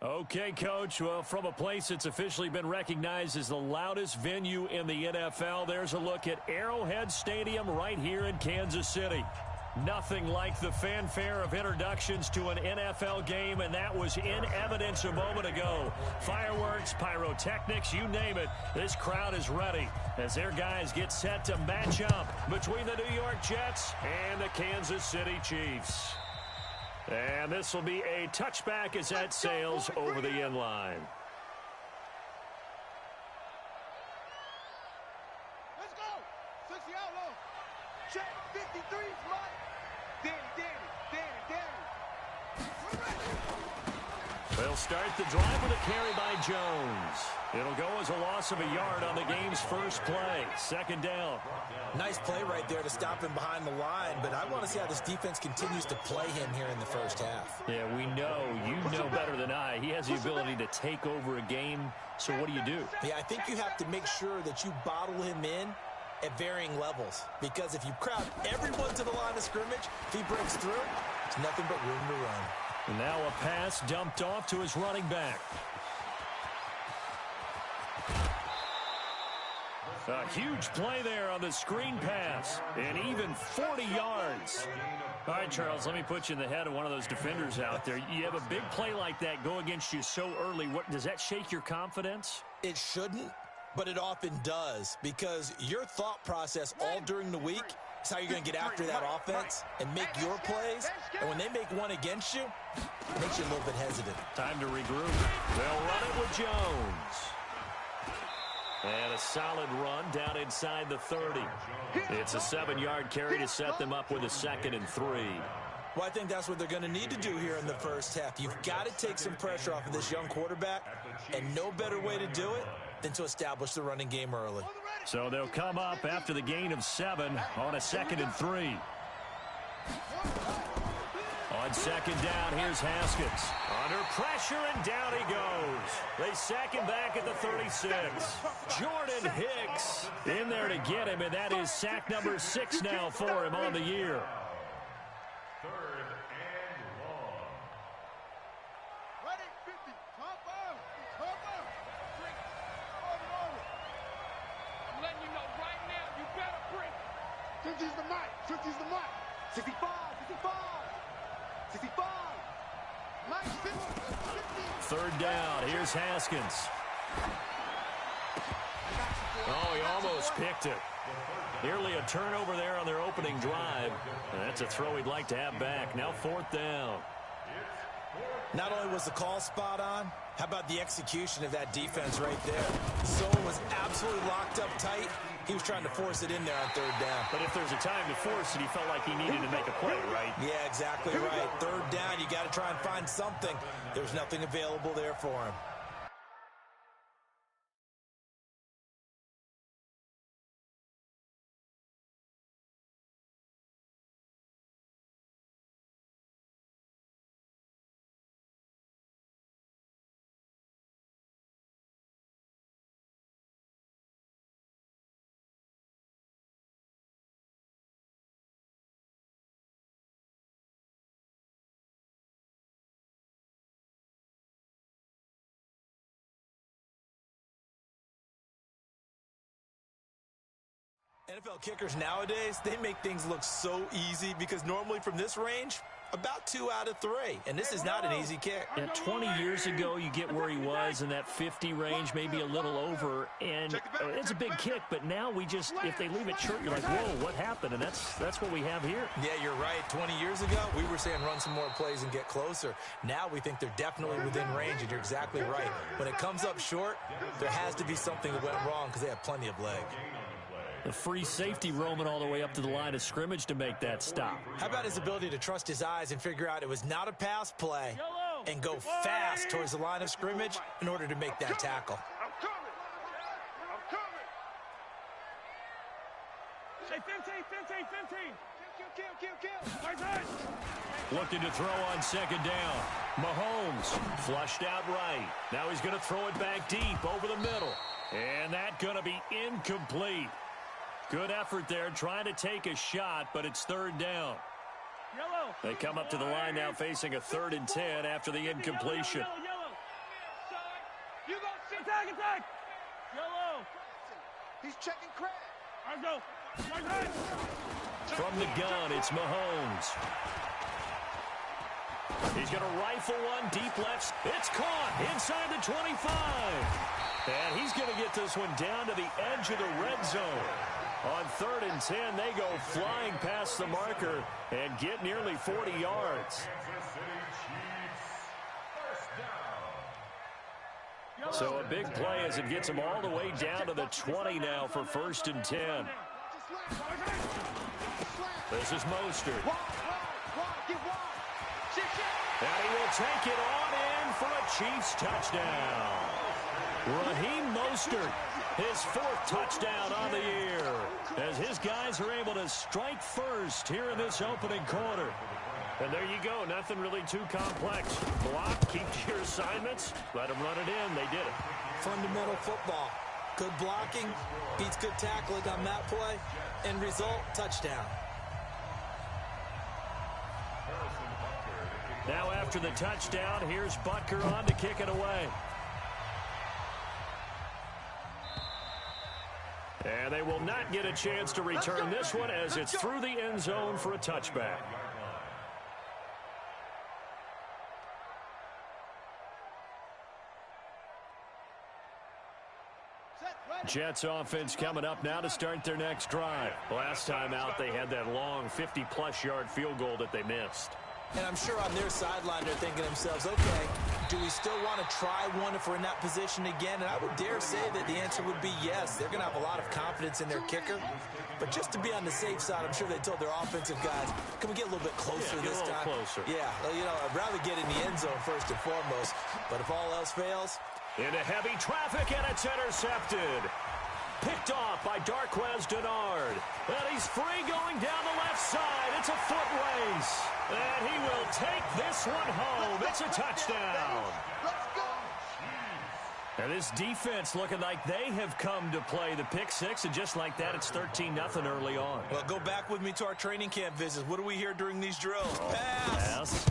Okay, Coach. Well, from a place that's officially been recognized as the loudest venue in the NFL, there's a look at Arrowhead Stadium right here in Kansas City. Nothing like the fanfare of introductions to an NFL game, and that was in evidence a moment ago. Fireworks, pyrotechnics, you name it. This crowd is ready as their guys get set to match up between the New York Jets and the Kansas City Chiefs. And this will be a touchback as that sails over the end line. Let's go. 60 out low. Check 53 Danny. They'll start the drive with a carry by Jones. It'll go as a loss of a yard on the game's first play. Second down. Nice play right there to stop him behind the line, but I want to see how this defense continues to play him here in the first half. Yeah, we know. You know better than I. He has the ability to take over a game, so what do you do? Yeah, I think you have to make sure that you bottle him in at varying levels, because if you crowd everyone to the line of scrimmage, if he breaks through, it's nothing but room to run. And now a pass dumped off to his running back. A huge play there on the screen pass, and even 40 yards. All right, Charles, let me put you in the head of one of those defenders out there. You have a big play like that go against you so early. What does that shake your confidence? It shouldn't, but it often does, because your thought process all during the week is how you're going to get after that offense and make your plays. And when they make one against you, it makes you a little bit hesitant. Time to regroup. They'll run it with Jones. And a solid run down inside the 30. It's a 7-yard carry to set them up with a 2nd and 3. Well, I think that's what they're going to need to do here in the first half. You've got to take some pressure off of this young quarterback, and no better way to do it than to establish the running game early. So they'll come up after the gain of 7 on a 2nd and 3. On second down, here's Haskins. Under pressure, and down he goes. They sack him back at the 36. Jordan Hicks in there to get him, and that is sack number 6 now for him on the year. Third and long. Ready, 50. Cover. I'm letting you know right now, you better bring. 50's the mic. 50's the mic. 65. 65. Mike, 50. Third down. Here's Haskins. Oh, he almost picked it. Nearly a turnover there on their opening drive. And that's a throw he'd like to have back. Now 4th down. Not only was the call spot on, how about the execution of that defense right there? Someone was absolutely locked up tight. He was trying to force it in there on 3rd down. But if there's a time to force it, he felt like he needed to make a play, right? Yeah, exactly right. 3rd down, you got to try and find something. There was nothing available there for him. NFL kickers nowadays, they make things look so easy because normally from this range, about 2 out of 3. And this is not an easy kick. Yeah, 20 years ago, you get where he was in that 50 range, maybe a little over. And it's a big kick, but now we just, if they leave it short, you're like, whoa, what happened? And that's what we have here. Yeah, you're right. 20 years ago, we were saying run some more plays and get closer. Now we think they're definitely within range, and you're exactly right. When it comes up short, there has to be something that went wrong because they have plenty of leg. The free safety roaming all the way up to the line of scrimmage to make that stop. How about his ability to trust his eyes and figure out it was not a pass play and go fast towards the line of scrimmage in order to make that tackle? I'm coming. Say 15. Kill. Looking to throw on second down. Mahomes flushed out right. Now he's going to throw it back deep over the middle. And that's going to be incomplete. Good effort there, trying to take a shot, but it's 3rd down. They come up to the line now facing a 3rd and 10 after the incompletion. He's checking Craig. From the gun, it's Mahomes. He's going to rifle one deep left. It's caught inside the 25. And he's going to get this one down to the edge of the red zone. On 3rd and 10, they go flying past the marker and get nearly 40 yards. So a big play as it gets them all the way down to the 20 now for 1st and 10. This is Mostert. And he will take it on in for a Chiefs touchdown. Raheem Mostert, his 4th touchdown on the year, as his guys are able to strike first here in this opening quarter. And there you go, nothing really too complex. Block, keep to your assignments, let them run it in. They did it. Fundamental football. Good blocking beats good tackling on that play. End result, touchdown. Now after the touchdown, here's Butker on to kick it away. And they will not get a chance to return this one as it's through the end zone for a touchback. Jets offense coming up now to start their next drive. Last time out, they had that long 50-plus yard field goal that they missed. And I'm sure on their sideline they're thinking to themselves, okay, do we still want to try one if we're in that position again? And I would dare say that the answer would be yes. They're going to have a lot of confidence in their kicker. But just to be on the safe side, I'm sure they told their offensive guys, can we get a little bit closer this time? Closer. Yeah, well, you know, I'd rather get in the end zone first and foremost. But if all else fails... Into heavy traffic, and it's intercepted. Picked off by Darquez Denard. And he's free going down the left side. It's a foot race. And he will take this one home. It's a touchdown. And this defense looking like they have come to play the pick six, and just like that, it's 13-0 early on. Well, go back with me to our training camp visits. What do we hear during these drills? Pass.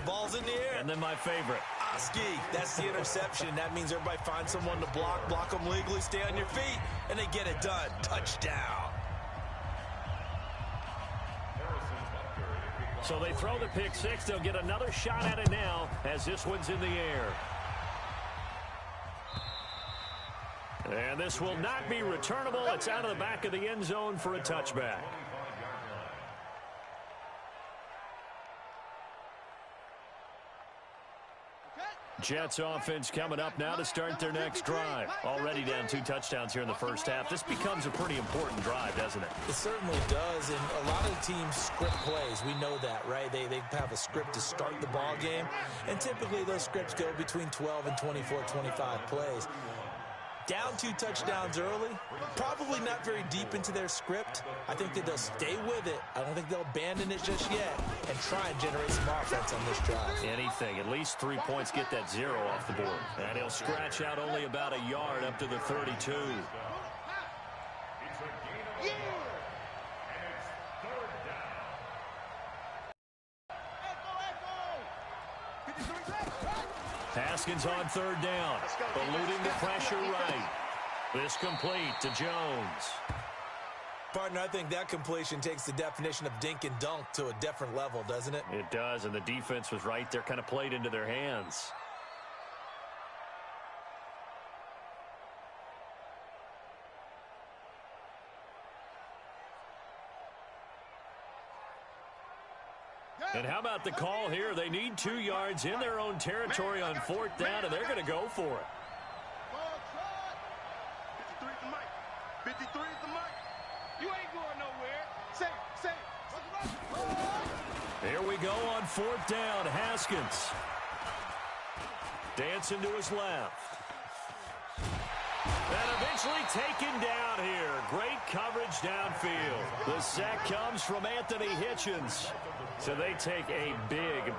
Ball's in the air. And then my favorite. Oski. That's the interception. That means everybody finds someone to block them legally, stay on your feet, and they get it done. Touchdown. So they throw the pick six. They'll get another shot at it now as this one's in the air. And this will not be returnable. It's out of the back of the end zone for a touchback. Jets offense coming up now to start their next drive. Already down 2 touchdowns here in the first half. This becomes a pretty important drive, doesn't it? It certainly does, and a lot of the teams script plays. We know that, right? They have a script to start the ball game, and typically those scripts go between 12 and 24, 25 plays. Down 2 touchdowns early, probably not very deep into their script. I think that they'll stay with it. I don't think they'll abandon it just yet and try and generate some offense on this drive. Anything. At least 3 points, get that 0 off the board. And he'll scratch out only about a yard up to the 32. Haskins on 3rd down, eluding the pressure right. This complete to Jones. Partner, I think that completion takes the definition of dink and dunk to a different level, doesn't it? It does, and the defense was right there, kind of played into their hands. And how about the call here? They need 2 yards in their own territory on 4th down, and they're going to go for it. 53 is the mic. 53 is the mic. You ain't going nowhere. Say. Here we go on 4th down. Haskins dancing to his left. And eventually taken down here. Great coverage downfield. The sack comes from Anthony Hitchens. So they take a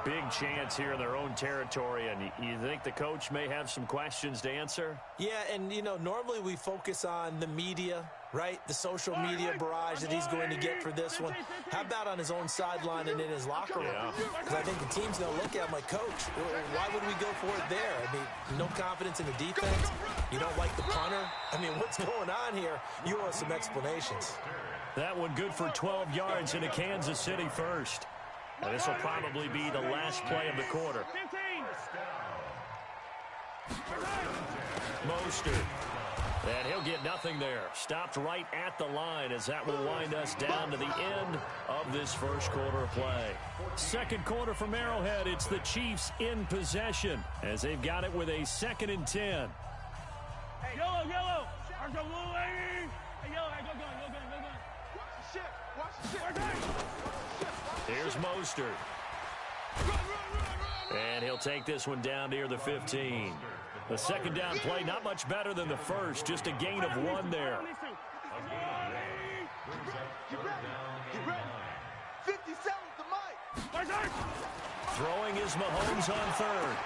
big chance here in their own territory. And you think the coach may have some questions to answer? Yeah, and, you know, normally we focus on the media, right? The social media barrage that he's going to get for this one. How about on his own sideline and in his locker room? Because I think the team's going to look at him like, Coach, why would we go for it there? I mean, no confidence in the defense. You don't like the punter? I mean, what's going on here? You want some explanations. That one good for 12 yards into Kansas City first. And this will probably be the last play of the quarter. Mostert. And he'll get nothing there. Stopped right at the line as that will wind us down to the end of this first quarter of play. Second quarter from Arrowhead. It's the Chiefs in possession as they've got it with a 2nd and 10. Hey, yellow, yellow. Hey, yellow, hey, go gun. Watch the ship. Watch the ship. Here's Mostert. And he'll take this one down near the 15. The second down play, not much better than the first, just a gain of 1 there. Get ready. 57's the mic. Throwing is Mahomes on third.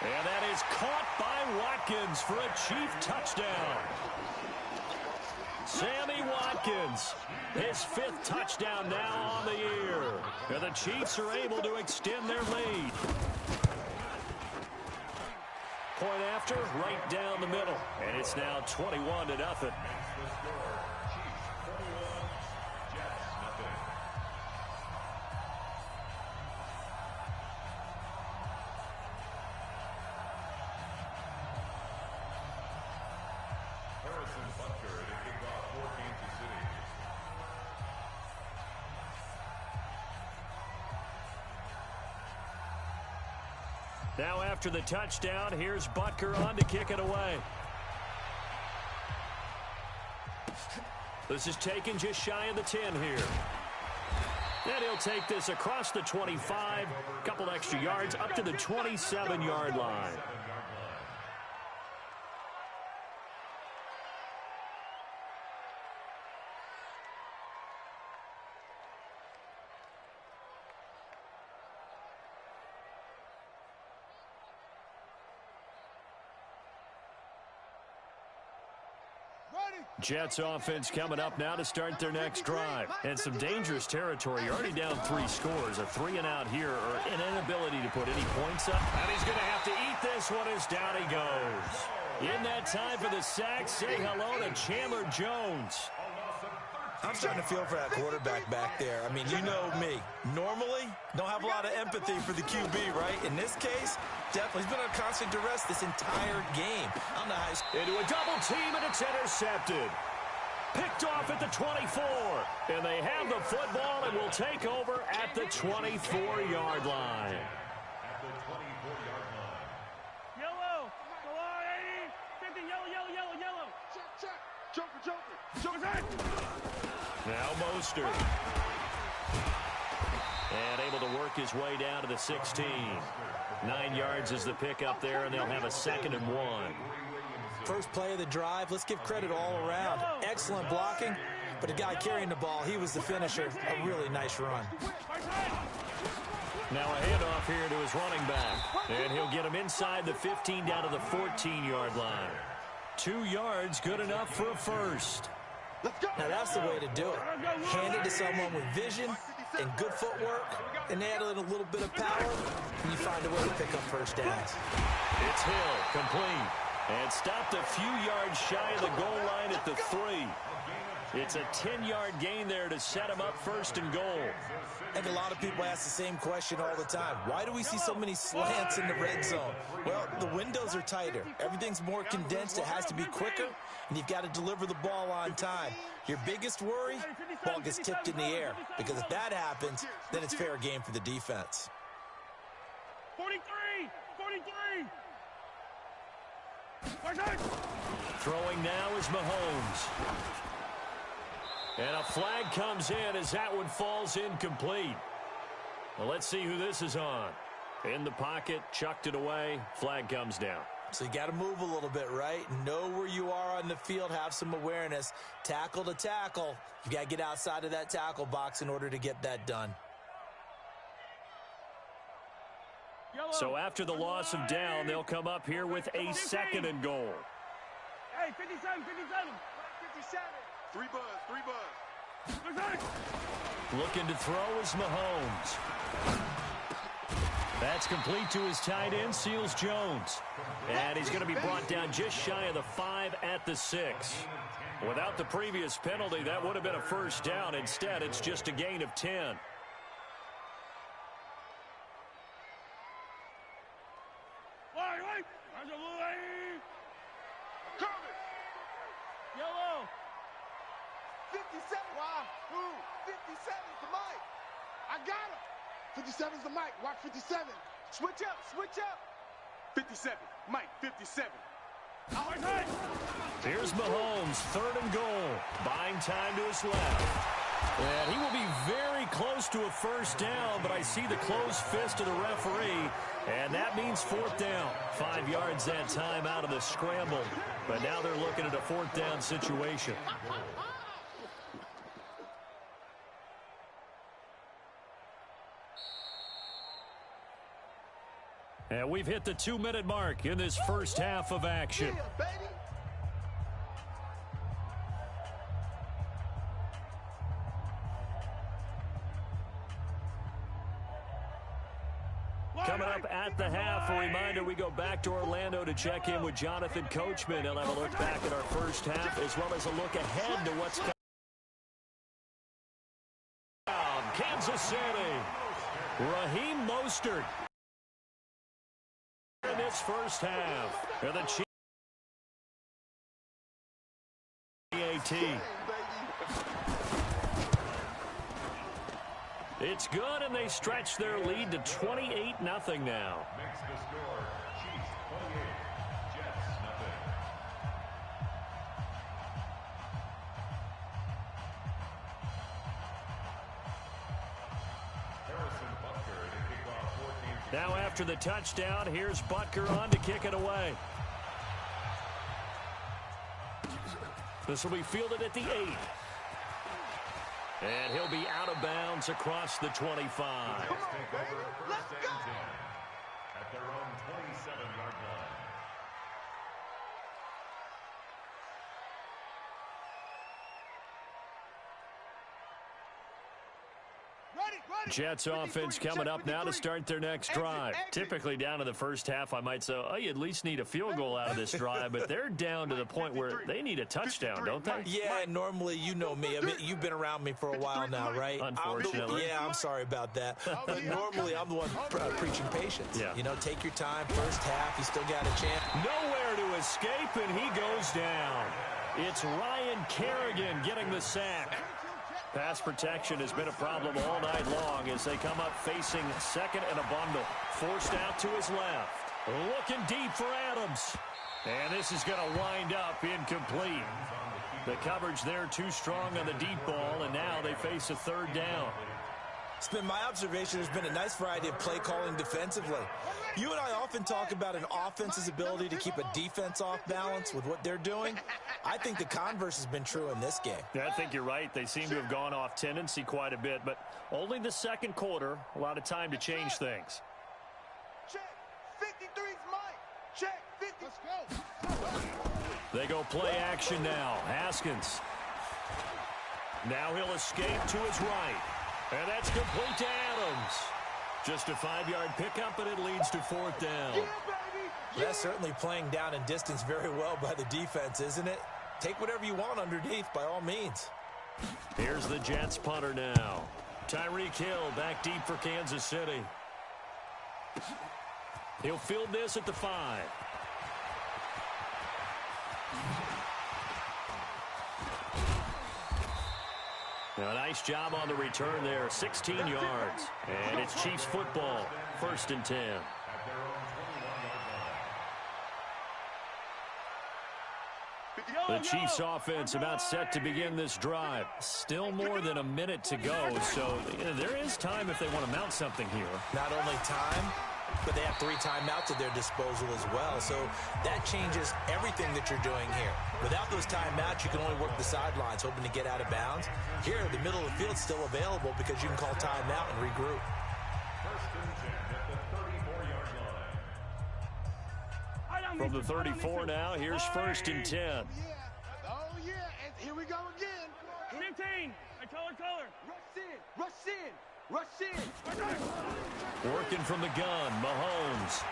And that is caught by Watkins for a Chief touchdown. Sammy Watkins, his 5th touchdown now on the year. And the Chiefs are able to extend their lead. Point after, right down the middle. And it's now 21-0. Now after the touchdown, here's Butker on to kick it away. This is taken just shy of the 10 here. And he'll take this across the 25, couple extra yards up to the 27-yard line. Jets offense coming up now to start their next drive. And some dangerous territory. You're already down 3 scores. A 3-and-out here or an inability to put any points up. And he's going to have to eat this one as down he goes. In that time for the sack, say hello to Chandler Jones. I'm starting to feel for that quarterback back there. I mean, you know me. Normally, don't have a lot of empathy for the QB, right? In this case, definitely. He's been on constant duress this entire game. I don't know how into a double team, and it's intercepted. Picked off at the 24. And they have the football and will take over at the 24-yard line. Yellow. Go on, 80. 50, yellow. Check. Joker. Now Mostert. And able to work his way down to the 16. 9 yards is the pickup there, and they'll have a 2nd and 1. First play of the drive, let's give credit all around. Excellent blocking, but the guy carrying the ball, he was the finisher. A really nice run. Now a handoff here to his running back. And he'll get him inside the 15 down to the 14-yard line. 2 yards, good enough for a first. Now that's the way to do it. Hand it to someone with vision and good footwork, and add a little bit of power, and you find a way to pick up first downs. It's Hill, complete. And stopped a few yards shy of the goal line at the 3. It's a 10-yard gain there to set him up 1st and goal. I think a lot of people ask the same question all the time. Why do we see so many slants in the red zone? Well, the windows are tighter. Everything's more condensed. It has to be quicker, and you've got to deliver the ball on time. Your biggest worry, ball gets tipped in the air, because if that happens, then it's fair game for the defense. 43. Throwing now is Mahomes. And a flag comes in as that one falls incomplete. Well, let's see who this is on. In the pocket, chucked it away, flag comes down. So you got to move a little bit, right? Know where you are on the field, have some awareness. Tackle to tackle. You got to get outside of that tackle box in order to get that done. So after the loss of down, they'll come up here with a 2nd and goal. Hey, 57. 3 buzz. Looking to throw is Mahomes. That's complete to his tight end, Seals Jones. And he's going to be brought down just shy of the 5 at the 6. Without the previous penalty, that would have been a first down. Instead, it's just a gain of 10. Yellow. 57. Wow. Who? 57's the mic. I got him. 57's the mic. Watch 57. Switch up. Switch up. 57. Mike, 57. Here's Mahomes, 3rd and goal. Buying time to his left. And he will be very close to a first down, but I see the closed fist of the referee, and that means 4th down. 5 yards that time out of the scramble, but now they're looking at a 4th down situation. And we've hit the 2-minute mark in this first half of action. Coming up at the half, a reminder, we go back to Orlando to check in with Jonathan Coachman. He'll have a look back at our first half as well as a look ahead to what's coming. Kansas City. Raheem Mostert in this first half. And the Chiefs. It's good, and they stretch their lead to 28-0 now. Makes the score Chiefs 28, Jets nothing. Harrison Butker to kick off 14. Now after the touchdown, here's Butker on to kick it away. This will be fielded at the 8. And he'll be out of bounds across the 25. Let's take over 1st and 10 at their own 27-yard line. Jets offense coming up now to start their next drive. Typically down to the first half, I might say, oh, you at least need a field goal out of this drive, but they're down to the point where they need a touchdown, don't they? Yeah, normally, you know me. I mean, you've been around me for a while now, right? Unfortunately. I'm sorry about that. But normally, I'm the one preaching patience. Yeah. You know, take your time. First half, you still got a chance. Nowhere to escape, and he goes down. It's Ryan Kerrigan getting the sack. Pass protection has been a problem all night long as they come up facing 2nd and a bundle. Forced out to his left. Looking deep for Adams. And this is going to wind up incomplete. The coverage there too strong on the deep ball, and now they face a 3rd down. It's been my observation there's been a nice variety of play calling defensively. You and I often talk about an offense's ability to keep a defense off balance with what they're doing. I think the converse has been true in this game. Yeah, I think you're right. They seem to have gone off tendency quite a bit, but only the 2nd quarter, a lot of time to change things. Check. 53's Mike. Check. 50. Let's go. They go play action now. Haskins. Now he'll escape to his right. And that's complete to Adams. Just a 5-yard pickup, and it leads to 4th down. Yeah, baby. Yeah. That's certainly playing down in distance very well by the defense, isn't it? Take whatever you want underneath by all means. Here's the Jets punter now. Tyreek Hill back deep for Kansas City. He'll field this at the 5. Now, a nice job on the return there, 16 yards. And it's Chiefs football, 1st and 10. The Chiefs offense about set to begin this drive. Still more than a minute to go, so there is time if they want to mount something here. Not only time, but they have 3 timeouts at their disposal as well. So that changes everything that you're doing here. Without those timeouts, you can only work the sidelines, hoping to get out of bounds. Here, the middle of the field's still available because you can call timeout and regroup. 1st and 10 at the 34-yard line. From the 34 now, here's 1st and 10. Oh, yeah. And here we go again. 15. Color. Rush in. Rush in. Rush in. Working from the gun, Mahomes.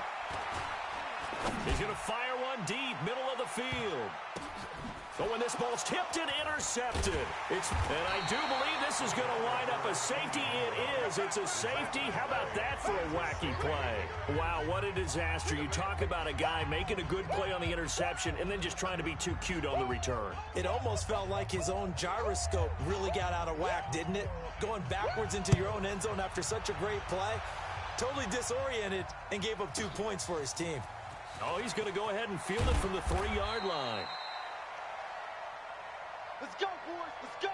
He's going to fire one deep, middle of the field. But when this ball's tipped and intercepted, and I do believe this is going to wind up a safety. It is. It's a safety. How about that for a wacky play? Wow, what a disaster. You talk about a guy making a good play on the interception and then just trying to be too cute on the return. It almost felt like his own gyroscope really got out of whack, didn't it? Going backwards into your own end zone after such a great play. Totally disoriented and gave up 2 points for his team. Oh, he's going to go ahead and field it from the 3-yard line. Let's go, boys. Let's go.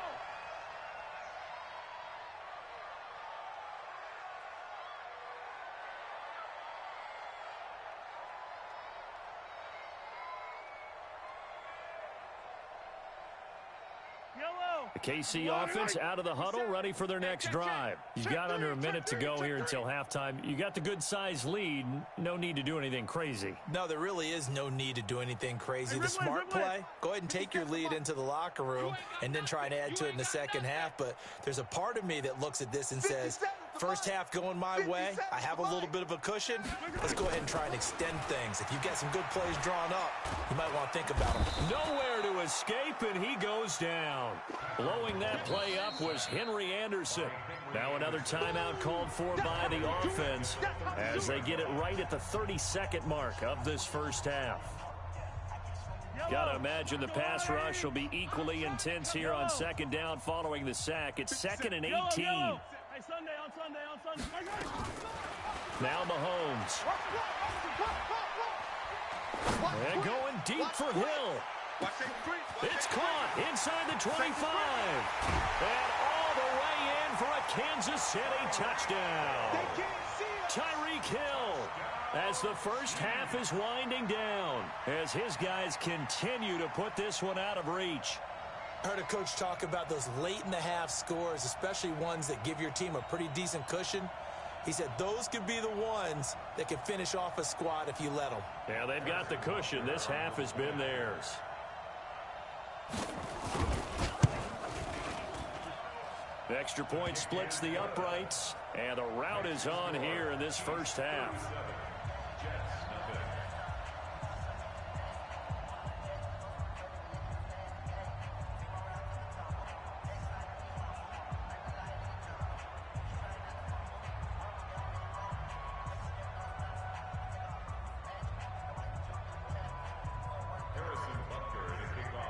The KC offense out of the huddle, ready for their next drive. You've got under a minute to go here until halftime. You got the good-sized lead. No need to do anything crazy. No, there really is no need to do anything crazy. The smart play, go ahead and take your lead into the locker room and then try and add to it in the second half. But there's a part of me that looks at this and says, first half going my way, I have a little bit of a cushion. Let's go ahead and try and extend things. If you've got some good plays drawn up, you might want to think about them. Nowhere to escape, and he goes down. Blowing that play up was Henry Anderson. Now another timeout called for by the offense as they get it right at the 32nd mark of this first half. Got to imagine the pass rush will be equally intense here on second down following the sack. It's 2nd and 18. Now Mahomes. And going deep for Hill. It's caught inside the 25. And all the way in for a Kansas City touchdown. Tyreek Hill as the first half is winding down as his guys continue to put this one out of reach. I heard a coach talk about those late-in-the-half scores, especially ones that give your team a pretty decent cushion. He said those could be the ones that can finish off a squad if you let them. Yeah, they've got the cushion. This half has been theirs. The extra point splits the uprights, and the route is on here in this first half.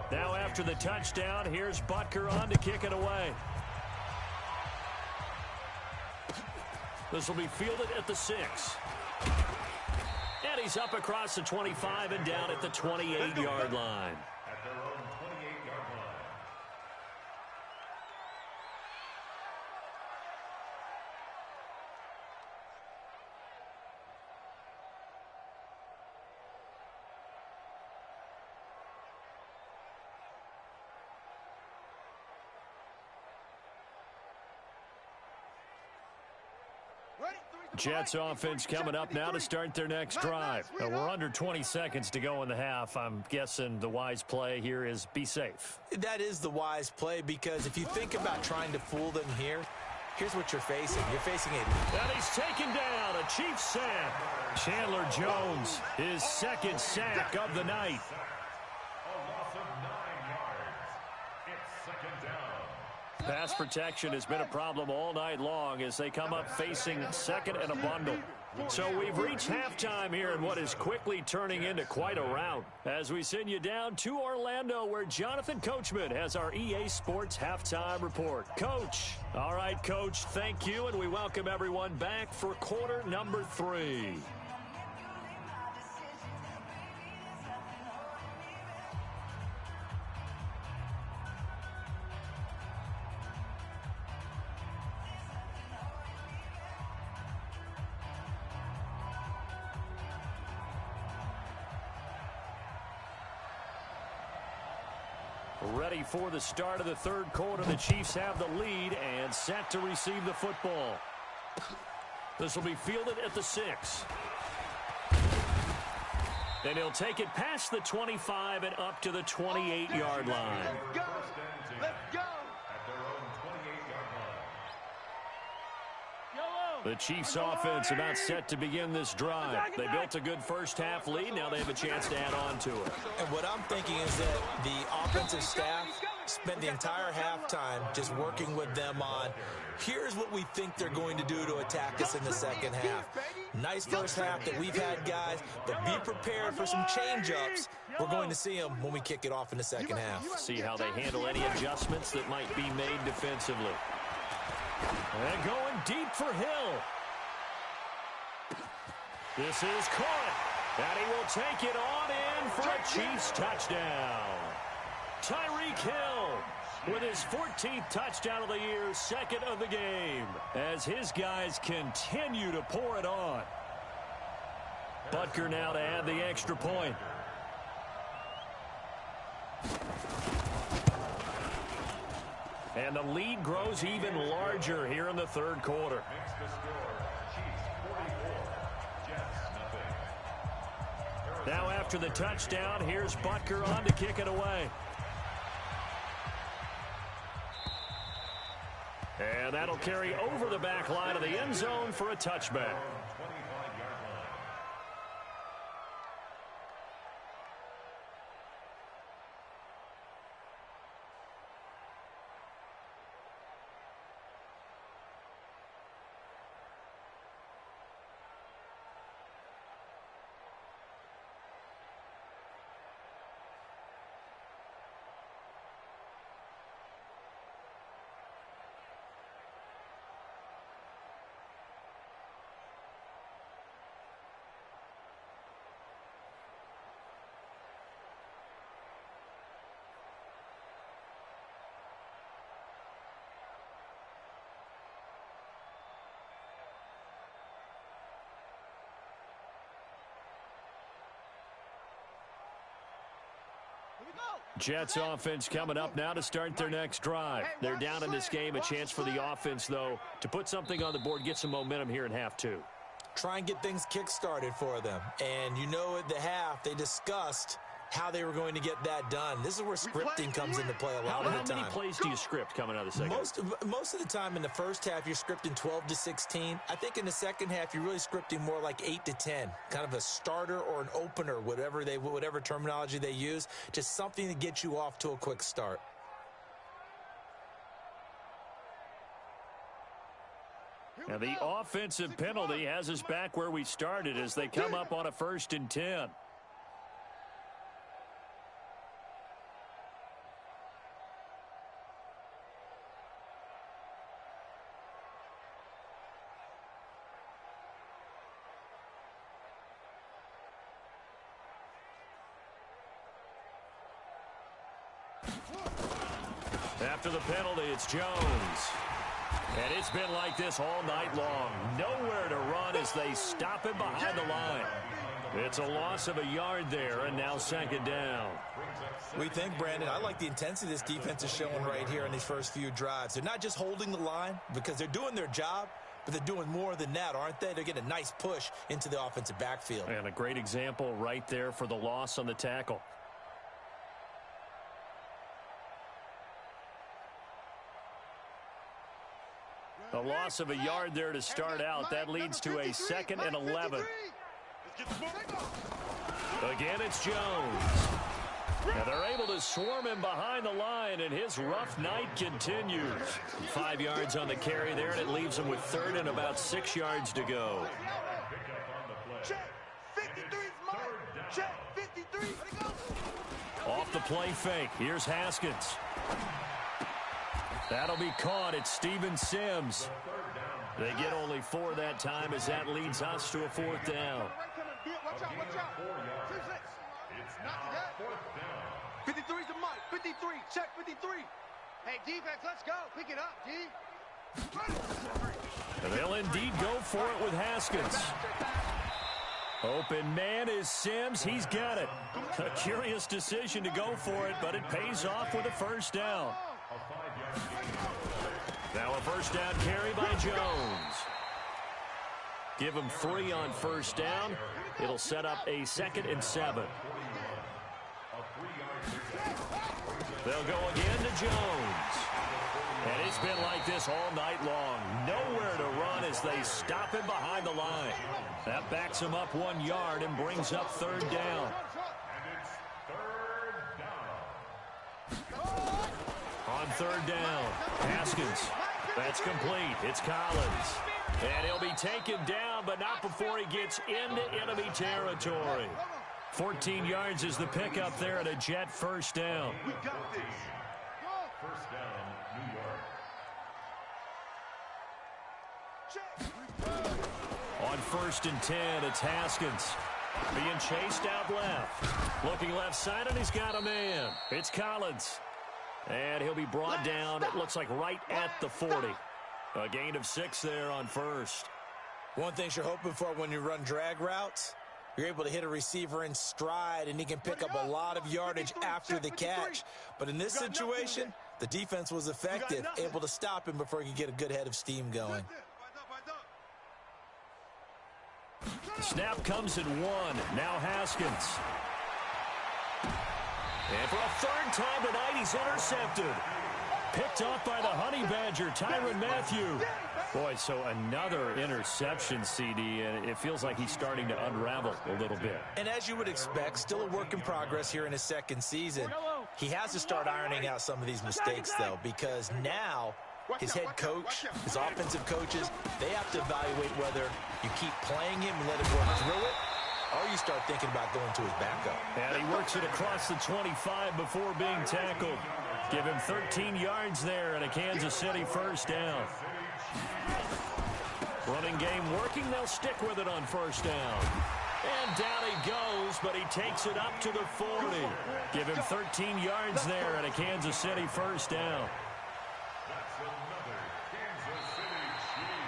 Now after the touchdown, here's Butker on to kick it away. This will be fielded at the 6. And he's up across the 25 and down at the 28-yard line. At their own 28-yard line. Jets offense coming up now to start their next drive. Now we're under 20 seconds to go in the half. I'm guessing the wise play here is be safe. That is the wise play, because if you think about trying to fool them here, here's what you're facing. You're facing a... And he's taken down, a Chiefs sack. Chandler Jones, his second sack of the night. A loss of 9 yards. It's 2nd down. Pass protection has been a problem all night long as they come up facing second and a bundle. So we've reached halftime here in what is quickly turning into quite a rout as we send you down to Orlando, where Jonathan Coachman has our EA Sports halftime report. Coach. All right, Coach, thank you, and we welcome everyone back for quarter number 3. Ready for the start of the third quarter. The Chiefs have the lead and set to receive the football. This will be fielded at the 6. Then he'll take it past the 25 and up to the 28-yard line. Let's go. Let's go. At their own 28-yard line. The Chiefs offense about set to begin this drive. They built a good first-half lead. Now they have a chance to add on to it. And what I'm thinking is that the offensive staff spent the entire halftime just working with them on, here's what we think they're going to do to attack us in the second half. Nice first half that we've had, guys, but be prepared for some change-ups. We're going to see them when we kick it off in the second half. See how they handle any adjustments that might be made defensively. And going deep for Hill. This is caught. And he will take it on in for a Chiefs touchdown. Tyreek Hill with his 14th touchdown of the year, second of the game, as his guys continue to pour it on. Butker now to add the extra point. And the lead grows even larger here in the third quarter. Now after the touchdown, here's Butker on to kick it away. And that'll carry over the back line of the end zone for a touchback. Jets offense coming up now to start their next drive. They're down in this game. A chance for the offense, though, to put something on the board, get some momentum here in half two. Try and get things kick-started for them. And you know at the half, they discussed how they were going to get that done. This is where scripting comes into play a lot of the time. How many plays do you script coming out of the second? Most of the time in the first half, you're scripting 12 to 16. I think in the second half, you're really scripting more like 8 to 10. Kind of a starter or an opener, whatever terminology they use. Just something to get you off to a quick start. And the offensive penalty has us back where we started as they come up on a 1st and 10. After the penalty, it's Jones. And it's been like this all night long. Nowhere to run as they stop him behind the line. It's a loss of a yard there, and now 2nd down. We think, Brandon, I like the intensity this defense is showing right here in these first few drives. They're not just holding the line because they're doing their job, but they're doing more than that, aren't they? They're getting a nice push into the offensive backfield. And a great example right there for the loss on the tackle. A loss of a yard there to start out. That leads to a 2nd and 11. Again, it's Jones. And they're able to swarm him behind the line, and his rough night continues. 5 yards on the carry there, and it leaves him with 3rd and about 6 yards to go. Check 53, check 53. Off the play fake. Here's Haskins. That'll be caught. It's Steven Sims. They get only 4 that time as that leads us to a 4th down. Watch out, watch out. 53's the mic. 53. Check 53. Hey, defense, let's go. Pick it up, D. And they'll indeed go for it with Haskins. Open man is Sims. He's got it. A curious decision to go for it, but it pays off with a 1st down. Now a 1st down carry by Jones. Give him 3 on 1st down. It'll set up a 2nd and 7. They'll go again to Jones. And it's been like this all night long. Nowhere to run as they stop him behind the line. That backs him up 1 yard and brings up third down. And it's third down. On third down, Haskins. That's complete. It's Collins. And he'll be taken down, but not before he gets into enemy territory. 14 yards is the pickup there at a Jet first down. We got this. First down, New York. On 1st and 10, it's Haskins. Being chased out left. Looking left side, and he's got a man. It's Collins. And he'll be brought down, it looks like right at the 40. A gain of 6 there on first. One thing you're hoping for when you run drag routes, you're able to hit a receiver in stride, and he can pick up a lot of yardage after the catch. But in this situation, the defense was effective, able to stop him before he could get a good head of steam going. The snap comes in 1. Now Haskins. And for a third time tonight, he's intercepted. Picked off by the Honey Badger, Tyrann Mathieu. Boy, so another interception, CD, and it feels like he's starting to unravel a little bit. And as you would expect, still a work in progress here in his second season. He has to start ironing out some of these mistakes, though, because now his head coach, his offensive coaches, they have to evaluate whether you keep playing him and let him work through it, or you start thinking about going to his backup. And he works it across the 25 before being tackled. Give him 13 yards there and a Kansas City first down. Running game working. They'll stick with it on first down. And down he goes, but he takes it up to the 40. Give him 13 yards there and a Kansas City first down.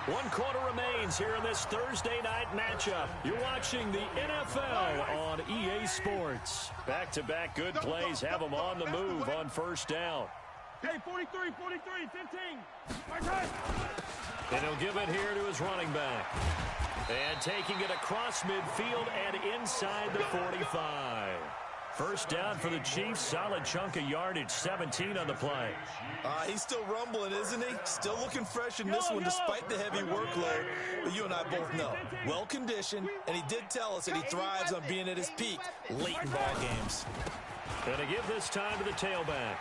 One quarter remains here in this Thursday night matchup. You're watching the NFL on EA Sports. Back-to-back good plays have them on the move on first down. Hey, 43, 43, 15. And he'll give it here to his running back. And taking it across midfield and inside the 45. First down for the Chiefs. Solid chunk of yardage, 17 on the play. He's still rumbling, isn't he? Still looking fresh in this one despite the heavy workload. But you and I both know, well-conditioned, and he did tell us that he thrives on being at his peak late in ball games. Going to give this time to the tailback.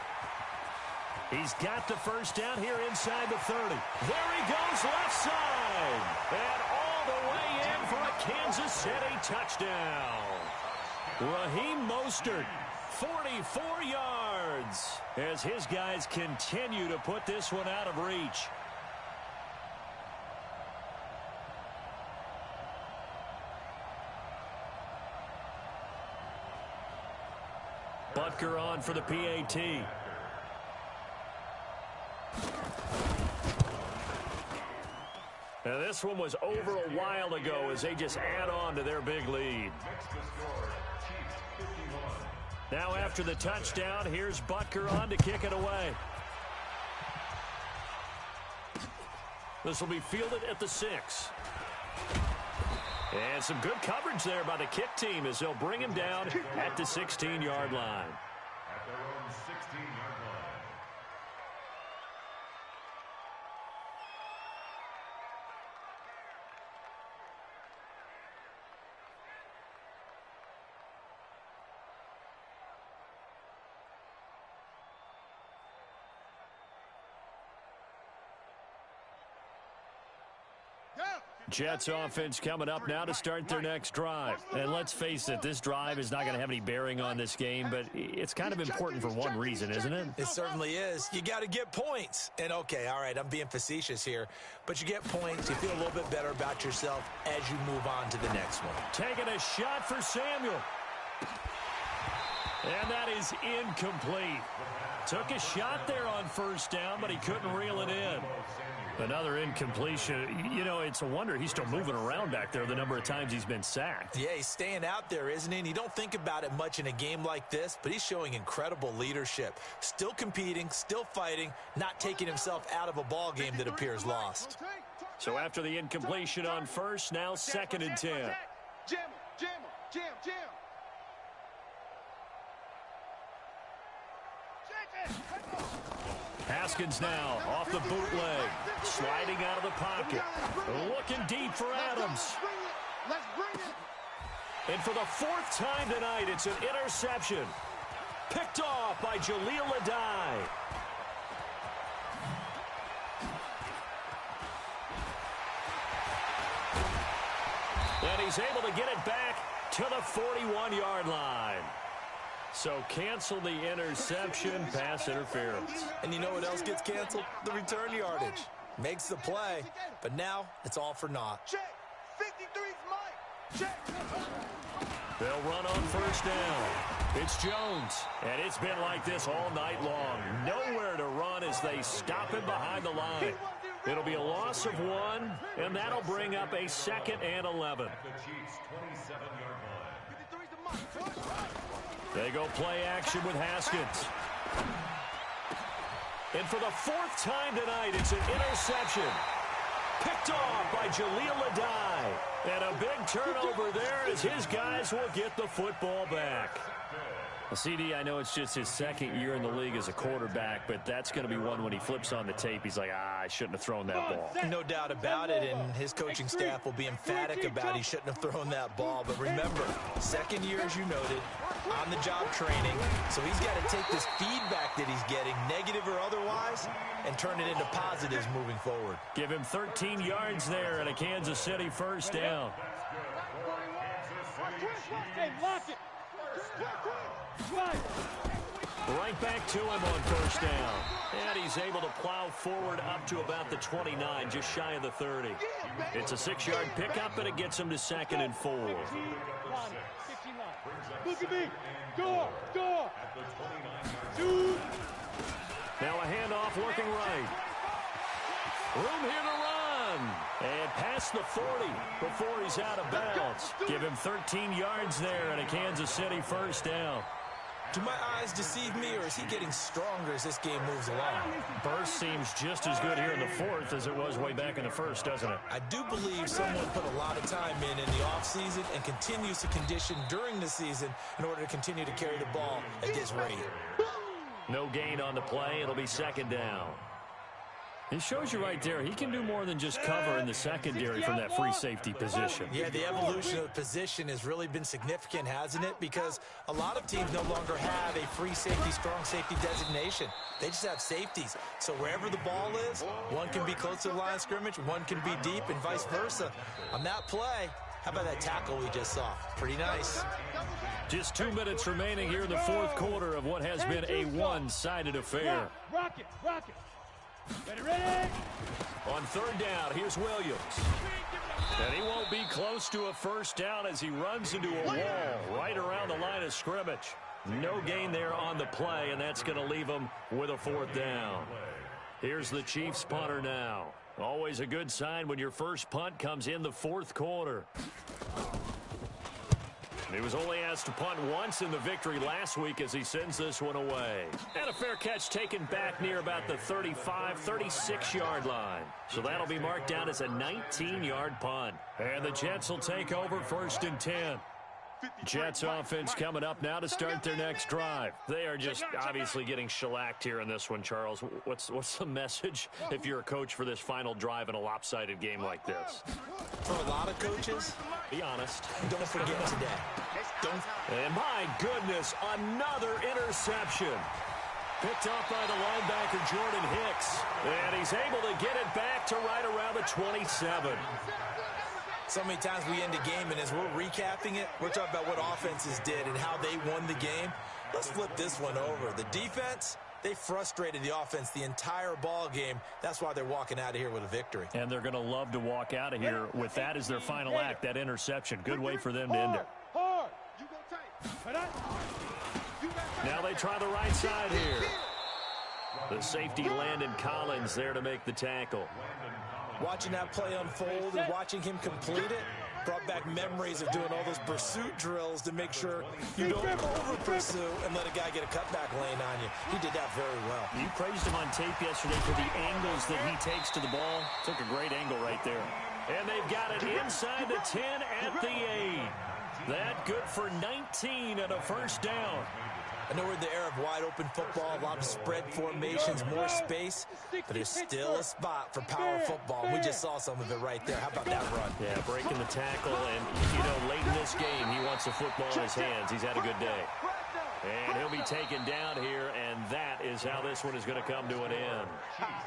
He's got the first down here inside the 30. There he goes, left side. And all the way in for a Kansas City touchdown. Raheem Mostert, 44 yards, as his guys continue to put this one out of reach. Butker on for the PAT. Now this one was over a while ago as they just add on to their big lead. Now after the touchdown, here's Butker on to kick it away. This will be fielded at the 6. And some good coverage there by the kick team as they'll bring him down at the 16-yard line. At their own 16-yard line. Jets offense coming up now to start their next drive. And let's face it, this drive is not going to have any bearing on this game, but it's kind of important for one reason, isn't it? It certainly is. You got to get points. And, okay, all right, I'm being facetious here, but you get points, you feel a little bit better about yourself as you move on to the next one. Taking a shot for Samuel. And that is incomplete. Took a shot there on first down, but he couldn't reel it in. Another incompletion. You know, it's a wonder he's still moving around back there the number of times he's been sacked. Yeah, he's staying out there, isn't he? And you don't think about it much in a game like this, but he's showing incredible leadership. Still competing, still fighting, not taking himself out of a ball game that appears lost. So after the incompletion on first, now 2nd and 10. Jam him, jam him, jam, jam. Haskins now off the bootleg. Sliding out of the pocket. Looking deep for Adams. Let's bring it. And for the fourth time tonight, it's an interception. Picked off by Jaleel Adai. And he's able to get it back to the 41-yard line. So cancel the interception, pass interference. And you know what else gets canceled? The return yardage. Makes the play, but now it's all for naught. Check. 53's Mike. Check. They'll run on first down. It's Jones. And it's been like this all night long. Nowhere to run as they stop him behind the line. It'll be a loss of 1, and that'll bring up a 2nd and 11. The Chiefs' 27-yard line. 53's the Mike. They go play action with Haskins. And for the fourth time tonight, it's an interception. Picked off by Jaleel Adai. And a big turnover there as his guys will get the football back. Well, CD, I know it's just his 2nd year in the league as a quarterback, but that's going to be one when he flips on the tape. He's like, I shouldn't have thrown that ball. No doubt about it, and his coaching staff will be emphatic about he shouldn't have thrown that ball. But remember, 2nd year, as you noted, on-the-job training. So he's got to take this feedback that he's getting, negative or otherwise, and turn it into positives moving forward. Give him 13 yards there and a Kansas City first down. Hey, lock it. Right back to him on first down. And he's able to plow forward up to about the 29, just shy of the 30. It's a 6-yard pickup, and it gets him to 2nd and 4. Look at me. Go. Now a handoff looking right. Room here to run. And past the 40 before he's out of bounds. Give him 13 yards there and a Kansas City first down. Do my eyes deceive me, or is he getting stronger as this game moves along? Burst seems just as good here in the 4th as it was way back in the 1st, doesn't it? I do believe someone put a lot of time in the offseason and continues to condition during the season in order to continue to carry the ball at this rate. No gain on the play. It'll be 2nd down. It shows you right there, he can do more than just cover in the secondary from that free safety position. Yeah, the evolution of the position has really been significant, hasn't it? Because a lot of teams no longer have a free safety, strong safety designation. They just have safeties. So wherever the ball is, one can be close to the line of scrimmage, one can be deep, and vice versa. On that play, how about that tackle we just saw? Pretty nice. Just 2 minutes remaining here in the 4th quarter of what has been a one-sided affair. Rock it. Ready? On 3rd down, here's Williams. And he won't be close to a first down as he runs into a wall right around the line of scrimmage. No gain there on the play, and that's going to leave him with a 4th down. Here's the Chiefs punter now. Always a good sign when your first punt comes in the 4th quarter. He was only asked to punt once in the victory last week as he sends this one away. And a fair catch taken back near about the 35, 36-yard line. So that'll be marked down as a 19-yard punt. And the Jets will take over 1st and 10. Jets offense coming up now to start their next drive. They are just obviously getting shellacked here in this one, Charles. What's the message if you're a coach for this final drive in a lopsided game like this? For a lot of coaches, be honest. Don't forget today. And my goodness, another interception. Picked up by the linebacker, Jordan Hicks. And he's able to get it back to right around the 27. So many times we end a game, and as we're recapping it, we're talking about what offenses did and how they won the game. Let's flip this one over. The defense, they frustrated the offense the entire ball game. That's why they're walking out of here with a victory. And they're going to love to walk out of here with that as their final act, that interception. Good way for them to end it. Now they try the right side here. The safety, Landon Collins, there to make the tackle. Watching that play unfold and watching him complete it brought back memories of doing all those pursuit drills to make sure you don't over-pursue and let a guy get a cutback lane on you. He did that very well. You praised him on tape yesterday for the angles that he takes to the ball. Took a great angle right there. And they've got it inside the 10 at the 8. That good for 19 and a first down. I know we're in the era of wide-open football, a lot of spread formations, more space, but there's still a spot for power football. We just saw some of it right there. How about that run? Yeah, breaking the tackle, and, you know, late in this game, he wants the football in his hands. He's had a good day. And he'll be taken down here, and that is how this one is going to come to an end.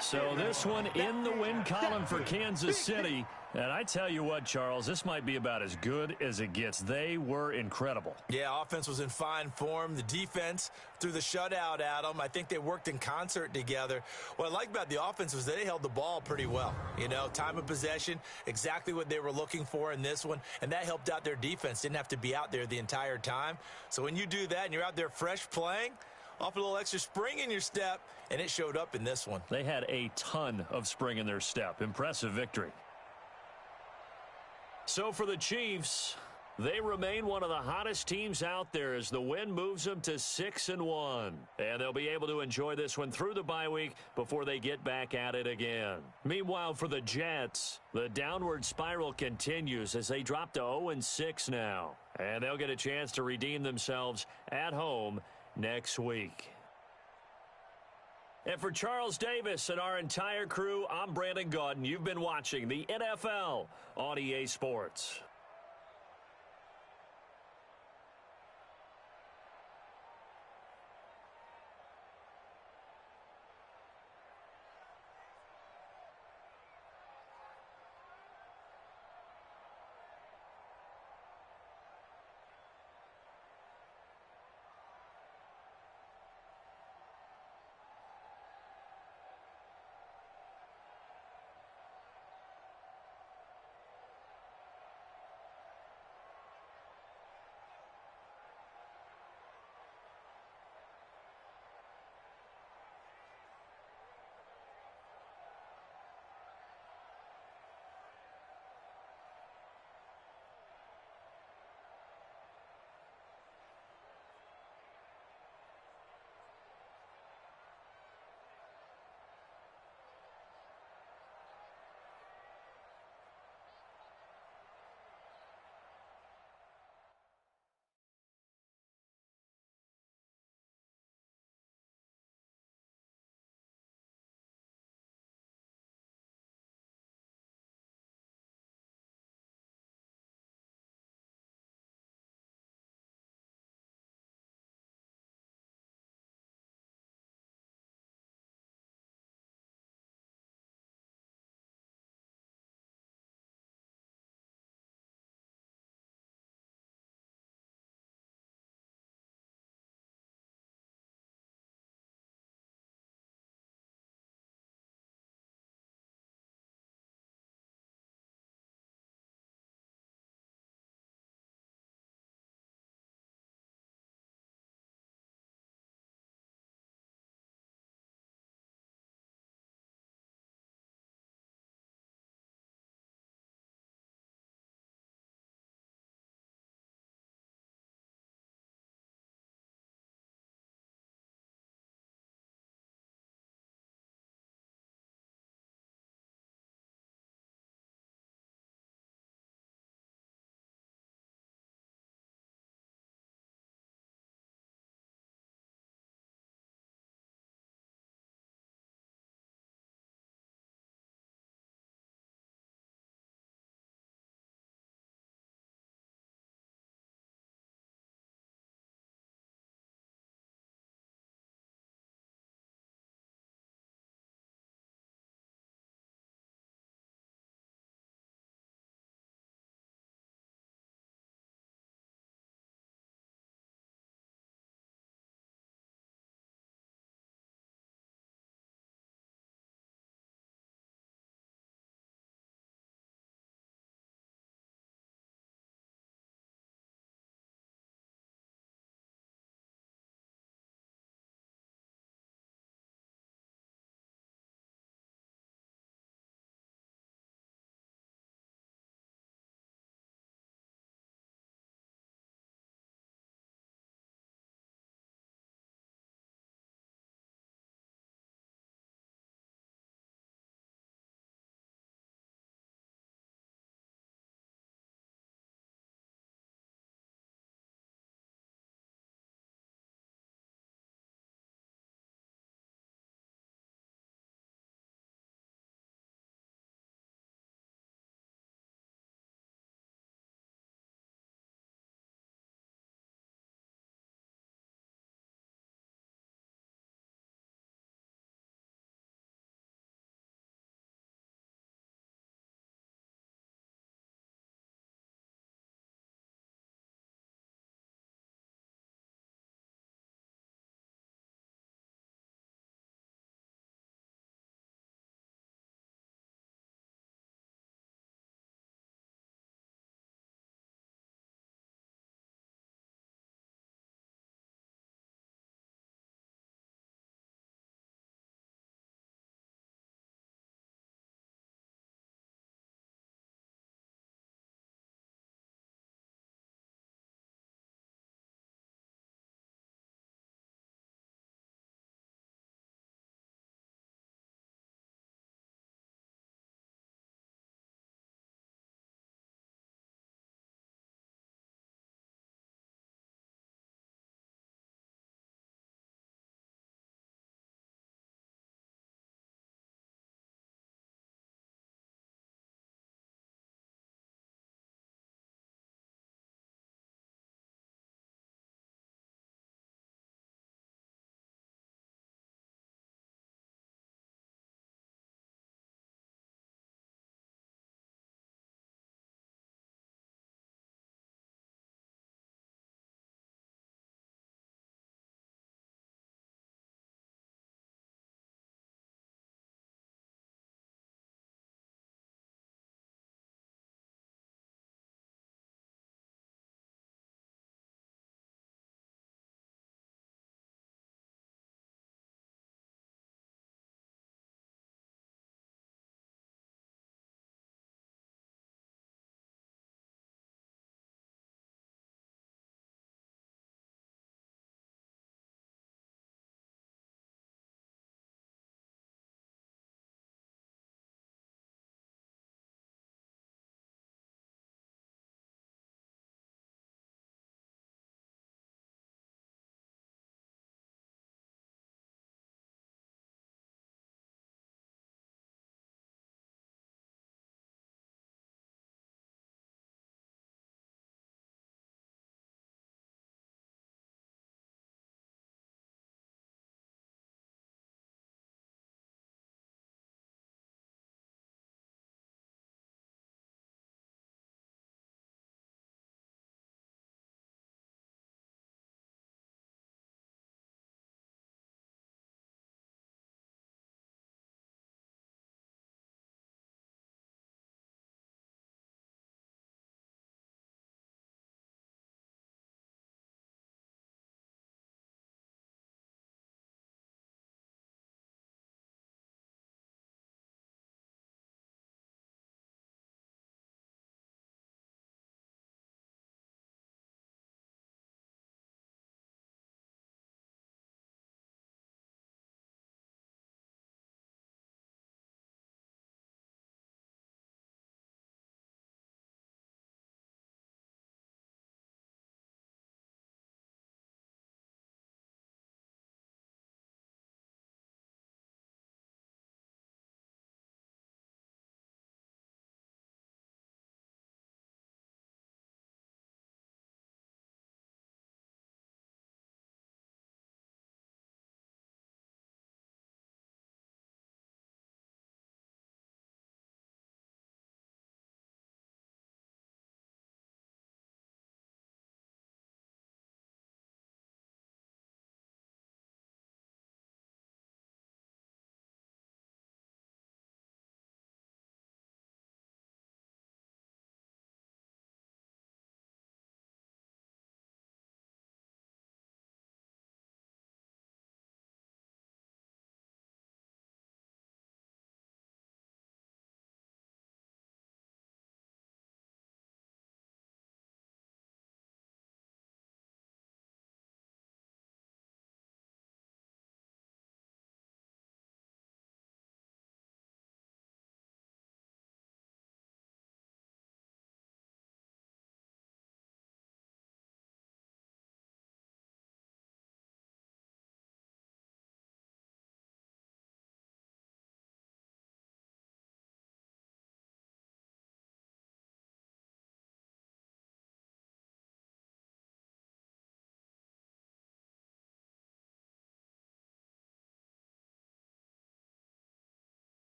So this one in the win column for Kansas City. And I tell you what, Charles, this might be about as good as it gets. They were incredible. Yeah, offense was in fine form. The defense threw the shutout at them. I think they worked in concert together. What I like about the offense was they held the ball pretty well. You know, time of possession, exactly what they were looking for in this one, and that helped out their defense. Didn't have to be out there the entire time. So when you do that and you're out there fresh playing, off a little extra spring in your step, and it showed up in this one. They had a ton of spring in their step. Impressive victory. So for the Chiefs, they remain one of the hottest teams out there as the win moves them to 6-1. And they'll be able to enjoy this one through the bye week before they get back at it again. Meanwhile, for the Jets, the downward spiral continues as they drop to 0-6 now. And they'll get a chance to redeem themselves at home next week. And for Charles Davis and our entire crew, I'm Brandon Gaudin. You've been watching the NFL on EA Sports.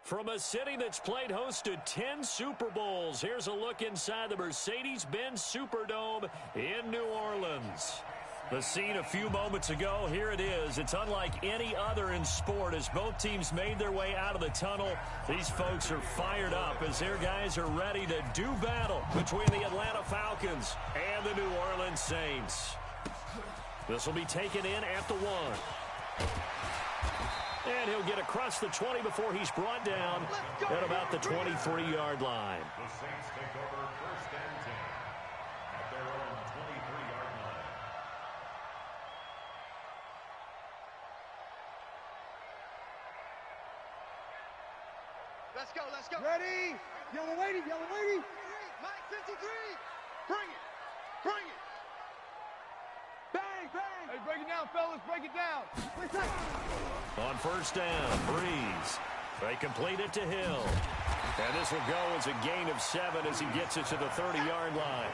From a city that's played host to 10 Super Bowls, here's a look inside the Mercedes-Benz Superdome in New Orleans. The scene a few moments ago, here it is. It's unlike any other in sport as both teams made their way out of the tunnel. These folks are fired up as their guys are ready to do battle between the Atlanta Falcons and the New Orleans Saints. This will be taken in at the 1. And he'll get across the 20 before he's brought down at about the 23-yard line. The Saints take over first and 10 at their own 23-yard line. Let's go, let's go. Ready? Yellow lady, yellow lady. Mike 53. Bring it. Bring it. Bang, bang. Hey, break it down, fellas. Break it down. On first down, Breeze. They complete it to Hill. And this will go as a gain of 7 as he gets it to the 30-yard line.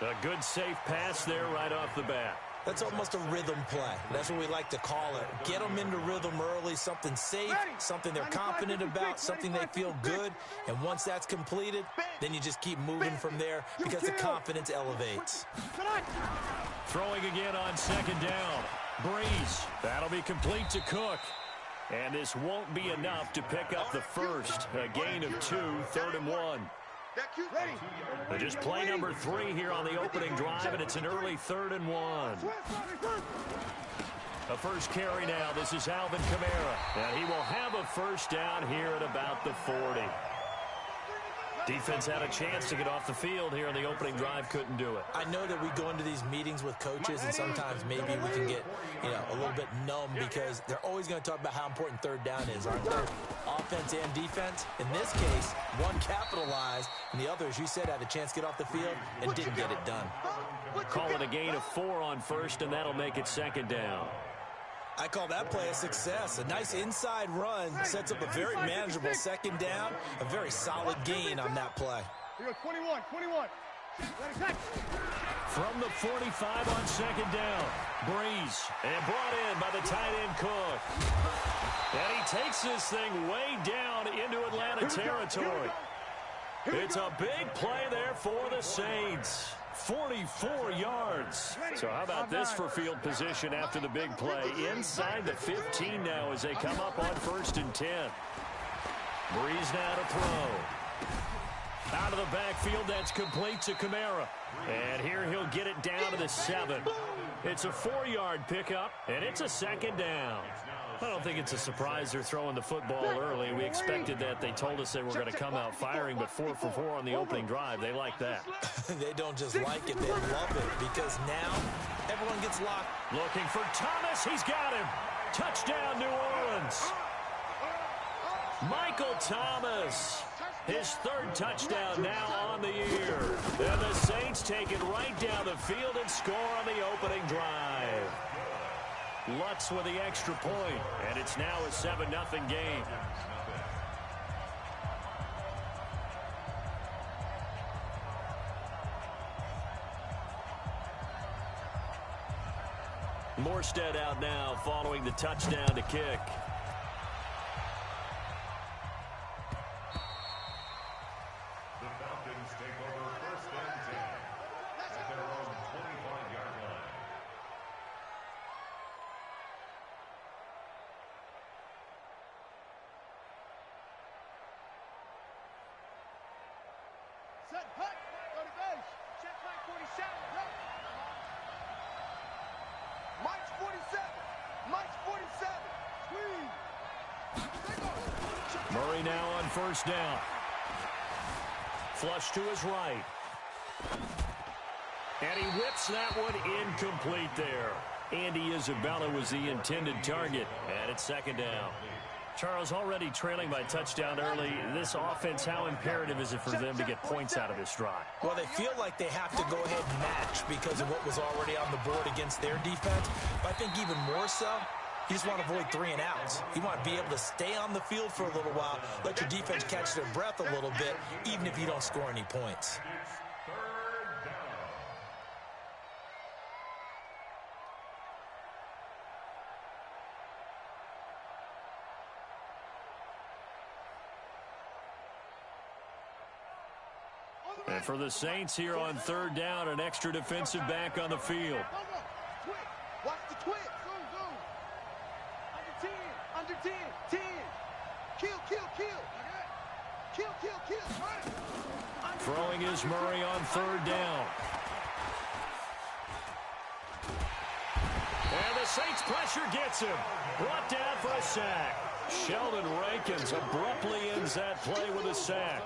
A good, safe pass there right off the bat. That's almost a rhythm play. That's what we like to call it. Get them into rhythm early, something safe, something they're confident about, something they feel good. And once that's completed, then you just keep moving from there because the confidence elevates. Throwing again on second down. Breeze. That'll be complete to Cook. And this won't be enough to pick up the first. A gain of 2, 3rd and 1. They just play number 3 here on the opening drive, and it's an early 3rd and 1. A first carry now. This is Alvin Kamara. And he will have a first down here at about the 40. Defense had a chance to get off the field here on the opening drive, couldn't do it. I know that we go into these meetings with coaches, and sometimes maybe we can get, a little bit numb because they're always going to talk about how important third down is, aren't they? Offense and defense. In this case, one capitalized, and the other, as you said, had a chance to get off the field and didn't get it done. Call it a gain of 4 on first, and that'll make it second down. I call that play a success. A nice inside run sets up a very manageable second down, a very solid gain on that play. Here goes 21. From the 45 on second down, Breeze, and brought in by the tight end Cook. And he takes this thing way down into Atlanta territory. It's a big play there for the Saints. 44 yards. So how about this for field position after the big play? Inside the 15 now as they come up on 1st and 10. Breeze now to throw. Out of the backfield, that's complete to Kamara. And here he'll get it down to the 7. It's a 4-yard pickup, and it's a second down. I don't think it's a surprise they're throwing the football early. We expected that. They told us they were going to come out firing, but 4 for 4 on the opening drive. They like that. They don't just like it, they love it, because now everyone gets locked. Looking for Thomas. He's got him. Touchdown, New Orleans. Michael Thomas. His 3rd touchdown now on the year. And the Saints take it right down the field and score on the opening drive. Lutz with the extra point, and it's now a 7-0 game. Morstead out now following the touchdown to kick. The Falcons take over first and 10 at their own 25-yard line. Set, hut, go to base. Check Mike 47. Mike's 47. Mike's 47. Murray now on first down. Flush to his right. And he whips that one incomplete there. Andy Isabella was the intended target. And it's second down. Charles, already trailing by touchdown early. This offense, how imperative is it for them to get points out of this drive? Well, they feel like they have to go ahead and match because of what was already on the board against their defense. But I think even more so, you just want to avoid 3 and outs. You want to be able to stay on the field for a little while, let your defense catch their breath a little bit, even if you don't score any points. And for the Saints here on third down, an extra defensive back on the field. Watch the twitch. Under 10. 10. Kill. Throwing is Murray on third down. And the Saints pressure gets him. Brought down for a sack. Sheldon Rankins abruptly ends that play with a sack.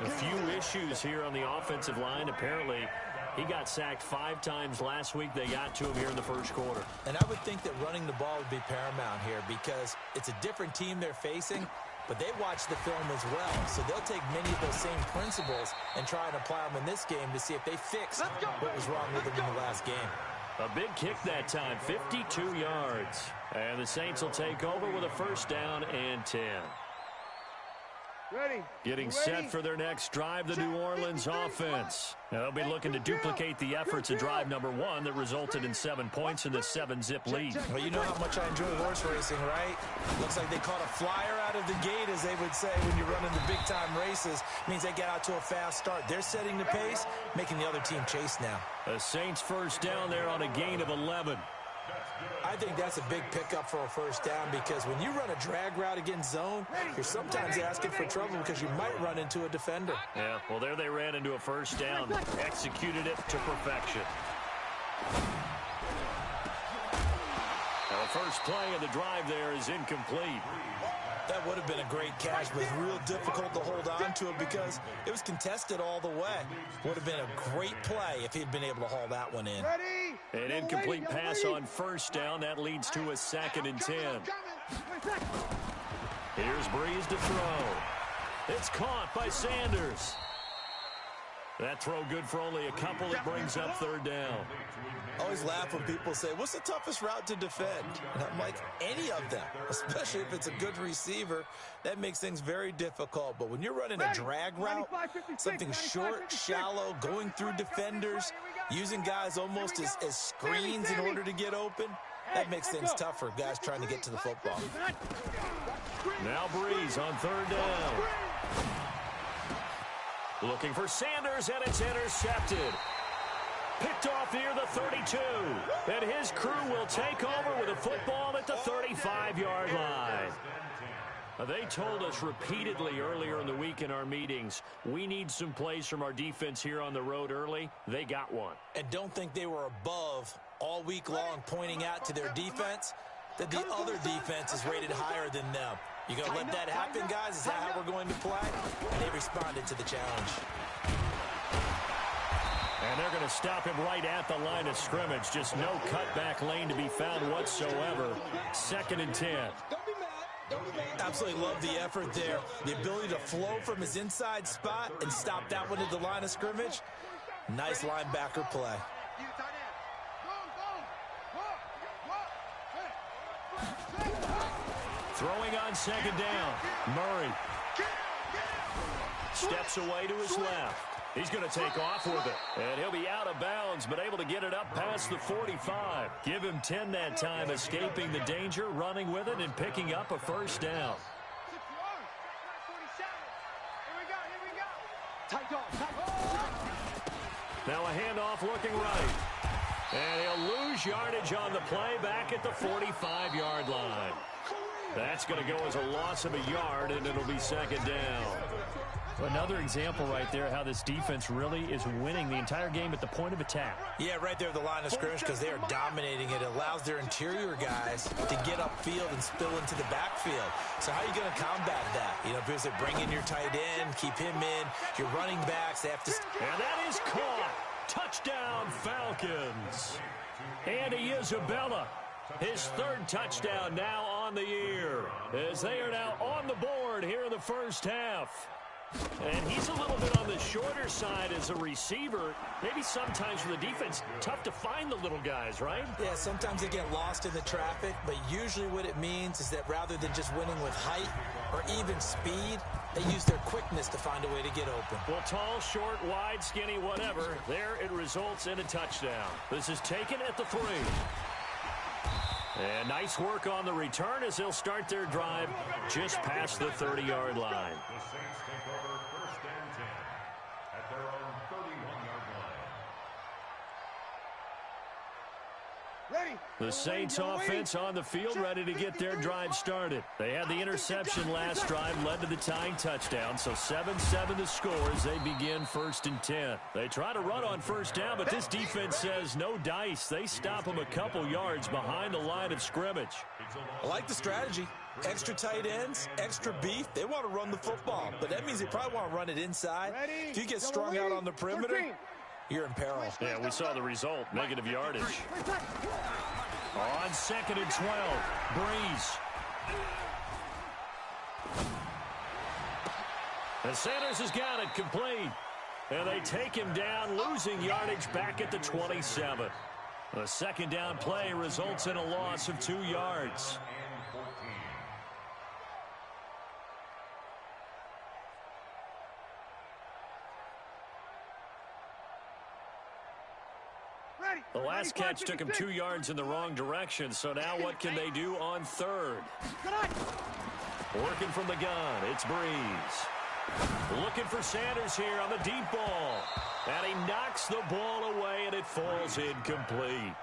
A few issues here on the offensive line. Apparently, he got sacked 5 times last week. They got to him here in the first quarter. And I would think that running the ball would be paramount here because it's a different team they're facing, but they watch the film as well. So they'll take many of those same principles and try and apply them in this game to see if they fix what was wrong with them in the last game. A big kick that time, 52 yards. And the Saints will take over with a first down and 10. Ready. Getting set for their next drive, the New Orleans offense. Now, they'll be looking to duplicate the efforts of drive number 1 that resulted in 7 points in the 7-zip lead. Well, you know how much I enjoy horse racing, right? Looks like they caught a flyer out of the gate, as they would say, when you're running the big-time races. Means they get out to a fast start. They're setting the pace, making the other team chase now. The Saints first down there on a gain of 11. I think that's a big pickup for a first down because when you run a drag route against zone, you're sometimes asking for trouble because you might run into a defender. Yeah, well, there they ran into a first down, executed it to perfection. Now, the first play of the drive there is incomplete. That would have been a great catch, but real difficult to hold on to it because it was contested all the way. Would have been a great play if he'd been able to haul that one in. An incomplete pass on first down. That leads to a 2nd and 10. Here's Breeze to throw. It's caught by Sanders. That throw good for only a couple. It brings up third down. I always laugh when people say, what's the toughest route to defend? And I'm like, any of them, especially if it's a good receiver. That makes things very difficult. But when you're running a drag route, something short, shallow, going through defenders, using guys almost as screens in order to get open, that makes things tough for guys trying to get to the football. Now Breeze on third down. Looking for Sanders, and it's intercepted. Picked off near the 32. And his crew will take over with a football at the 35-yard line. Now, they told us repeatedly earlier in the week in our meetings, we need some plays from our defense here on the road early. They got one. And don't think they were above all week long pointing out to their defense that the other defense is rated higher than them. You going to let that happen, guys? Is that how we're going to play? And they responded to the challenge. And they're going to stop him right at the line of scrimmage. Just no cutback lane to be found whatsoever. 2nd and 10. Absolutely love the effort there. The ability to flow from his inside spot and stop that one at the line of scrimmage. Nice linebacker play. Throwing on 2nd down. Murray steps away to his left. He's going to take off with it. And he'll be out of bounds, but able to get it up past the 45. Give him 10 that time, escaping the danger, running with it, and picking up a first down. Now a handoff looking right. And he'll lose yardage on the play back at the 45-yard line. That's going to go as a loss of a yard, and it'll be 2nd down. Another example right there how this defense really is winning the entire game at the point of attack. Yeah, right there at the line of scrimmage because they are dominating it. It allows their interior guys to get upfield and spill into the backfield. So how are you going to combat that? You know, because they bring in your tight end, keep him in, your running backs, they have to... And that is caught. Touchdown, Falcons. Andy Isabella. His 3rd touchdown now on the year as they are now on the board here in the first half. And he's a little bit on the shorter side as a receiver. Maybe sometimes for the defense, tough to find the little guys, right? Yeah, sometimes they get lost in the traffic, but usually what it means is that rather than just winning with height or even speed, they use their quickness to find a way to get open. Well, tall, short, wide, skinny, whatever, there it results in a touchdown. This is taken at the 3. And nice work on the return as they'll start their drive just past the 30-yard line. at their own 31-yard line. Ready. The Saints offense on the field, ready to get their drive started. They had the interception last drive, led to the tying touchdown, so 7-7 the score as they begin 1st and 10. They try to run on first down, but this defense says no dice. They stop them a couple yards behind the line of scrimmage. I like the strategy. Extra tight ends, extra beef. They want to run the football, but that means they probably want to run it inside. If you get strung out on the perimeter, you're in peril. Yeah, we saw the result, negative yardage. On 2nd and 12, Breeze. And Sanders has got it complete. And they take him down, losing yardage back at the 27. The 2nd down play results in a loss of 2 yards. The last catch took him 2 yards in the wrong direction, so now what can they do on 3rd? Working from the gun, it's Breeze. Looking for Sanders here on the deep ball. And he knocks the ball away, and it falls incomplete.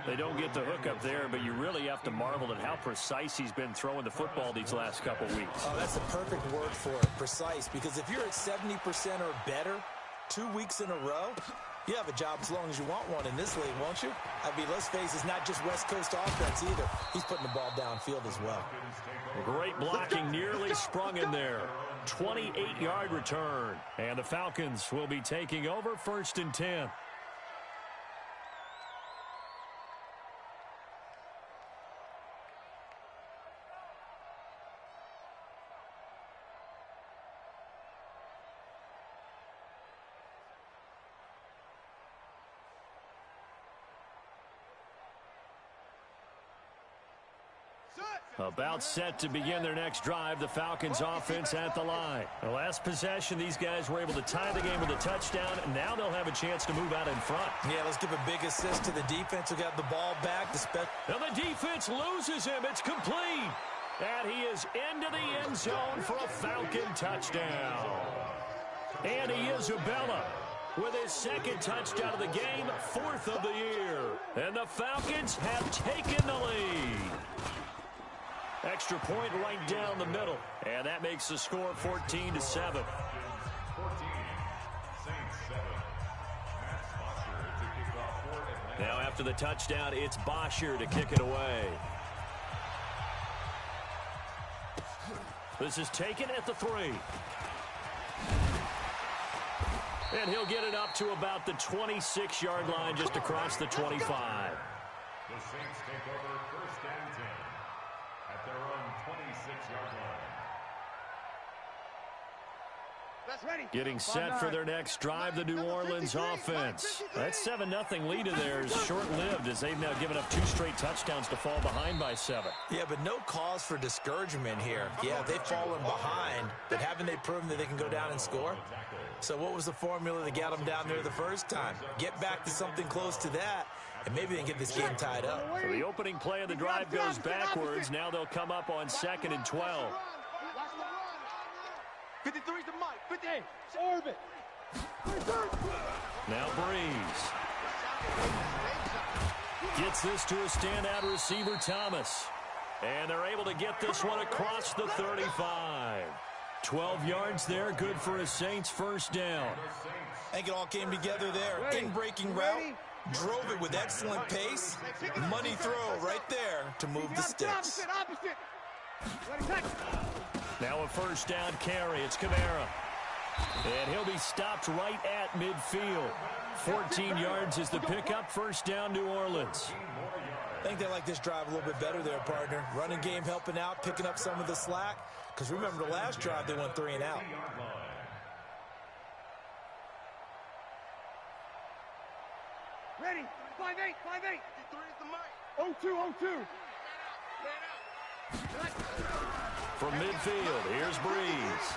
They don't get the hook up there, but you really have to marvel at how precise he's been throwing the football these last couple weeks. Oh, that's the perfect word for it, precise, because if you're at 70% or better 2 weeks in a row, you have a job as long as you want one in this league, won't you? I mean, let's face it, it's not just West Coast offense either. He's putting the ball downfield as well. Great blocking, nearly sprung in there. 28-yard return. And the Falcons will be taking over 1st and 10. About set to begin their next drive, the Falcons offense at the line. The last possession, these guys were able to tie the game with a touchdown, and now they'll have a chance to move out in front. Yeah, let's give a big assist to the defense who got the ball back. And the defense loses him. It's complete. And he is into the end zone for a Falcon touchdown. Andy Isabella with his 2nd touchdown of the game, 4th of the year. And the Falcons have taken the lead. Extra point right down the middle. And that makes the score 14-7. 14, now after the touchdown, it's Bosher to kick it away. This is taken at the 3. And he'll get it up to about the 26-yard line, just across the 25. The Saints take over 1st and 10 at their own 26-yard line. Getting set for their next drive, the New Orleans offense. That 7-0 lead of theirs short-lived as they've now given up 2 straight touchdowns to fall behind by 7. Yeah, but no cause for discouragement here. Yeah, they've fallen behind, but haven't they proven that they can go down and score? So what was the formula that got them down there the first time? Get back to something close to that, and maybe they can get this game tied up. So the opening play of the drive goes backwards. Now they'll come up on 2nd and 12. 53's the mic. 58. Orbit. Now Breeze. Gets this to a standout receiver, Thomas. And they're able to get this one across the 35. 12 yards there, good for a Saints 1st down. I think it all came together there. In-breaking route, drove it with excellent pace. Money throw right there to move the sticks. Now a 1st down carry. It's Kamara. And he'll be stopped right at midfield. 14 yards is the pickup. 1st down, New Orleans. I think they like this drive a little bit better there, partner. Running game helping out, picking up some of the slack. Because remember, the last drive, they went 3 and out. Ready. 5-8. 5-8. 53 is the mic. 0-2. 0-2. From midfield, here's Breeze.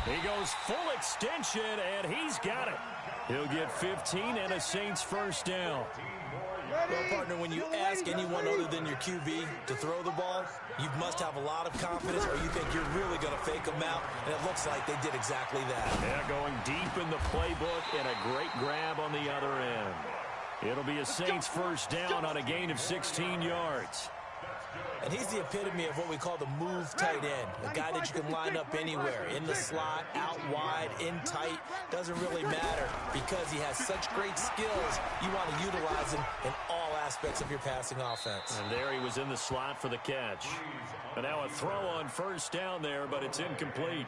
He goes full extension, and he's got it. He'll get 15 and a Saints 1st down. Well, partner, when you ask anyone other than your QB to throw the ball, you must have a lot of confidence, or you think you're really going to fake them out, and it looks like they did exactly that. Yeah, going deep in the playbook and a great grab on the other end. It'll be a Saints first down on a gain of 16 yards. And he's the epitome of what we call the move tight end, a guy that you can line up anywhere, in the slot, out wide, in tight, doesn't really matter because he has such great skills. You want to utilize him in all aspects of your passing offense. And there he was in the slot for the catch. And now a throw on first down there, but it's incomplete.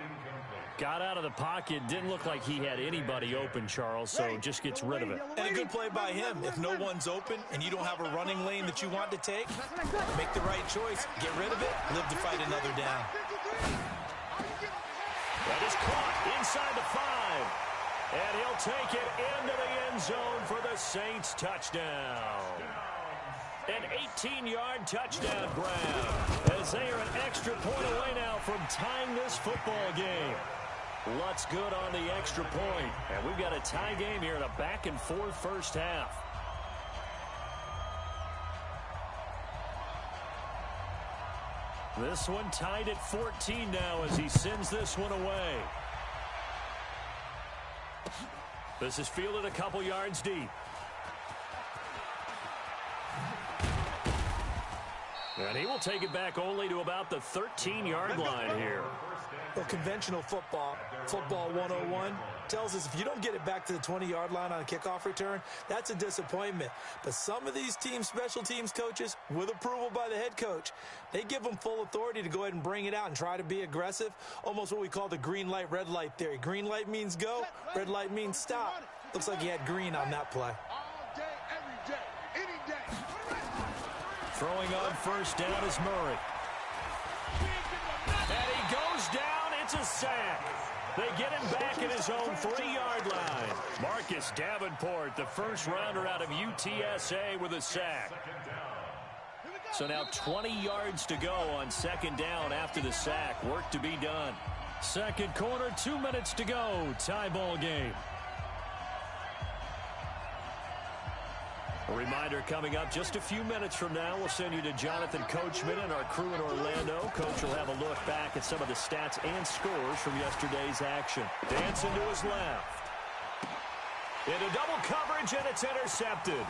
Got out of the pocket, didn't look like he had anybody open, Charles, so just gets rid of it. And a good play by him. If no one's open and you don't have a running lane that you want to take, make the right choice, get rid of it, live to fight another down. That is caught inside the 5. And he'll take it into the end zone for the Saints touchdown. An 18-yard touchdown grab as they are an extra point away now from tying this football game. Lutz good on the extra point. And we've got a tie game here in a back-and-forth first half. This one tied at 14 now as he sends this one away. This is fielded a couple yards deep. And he will take it back only to about the 13-yard line here. Well, conventional football 101, tells us if you don't get it back to the 20-yard line on a kickoff return, that's a disappointment. But some of these teams, special teams coaches, with approval by the head coach, they give them full authority to go ahead and bring it out and try to be aggressive, almost what we call the green light, red light theory. Green light means go, red light means stop. Looks like he had green on that play. All day, every day, any day. Throwing on first down is Murray. And he goes down. It's a sack. They get him back in his own 3-yard line. Marcus Davenport, the first rounder out of UTSA, with a sack. So now 20 yards to go on second down after the sack. Work to be done. Second quarter, 2 minutes to go. Tie ball game. A reminder coming up just a few minutes from now. We'll send you to Jonathan Coachman and our crew in Orlando. Coach will have a look back at some of the stats and scores from yesterday's action. Dancing to his left. Into double coverage, and it's intercepted.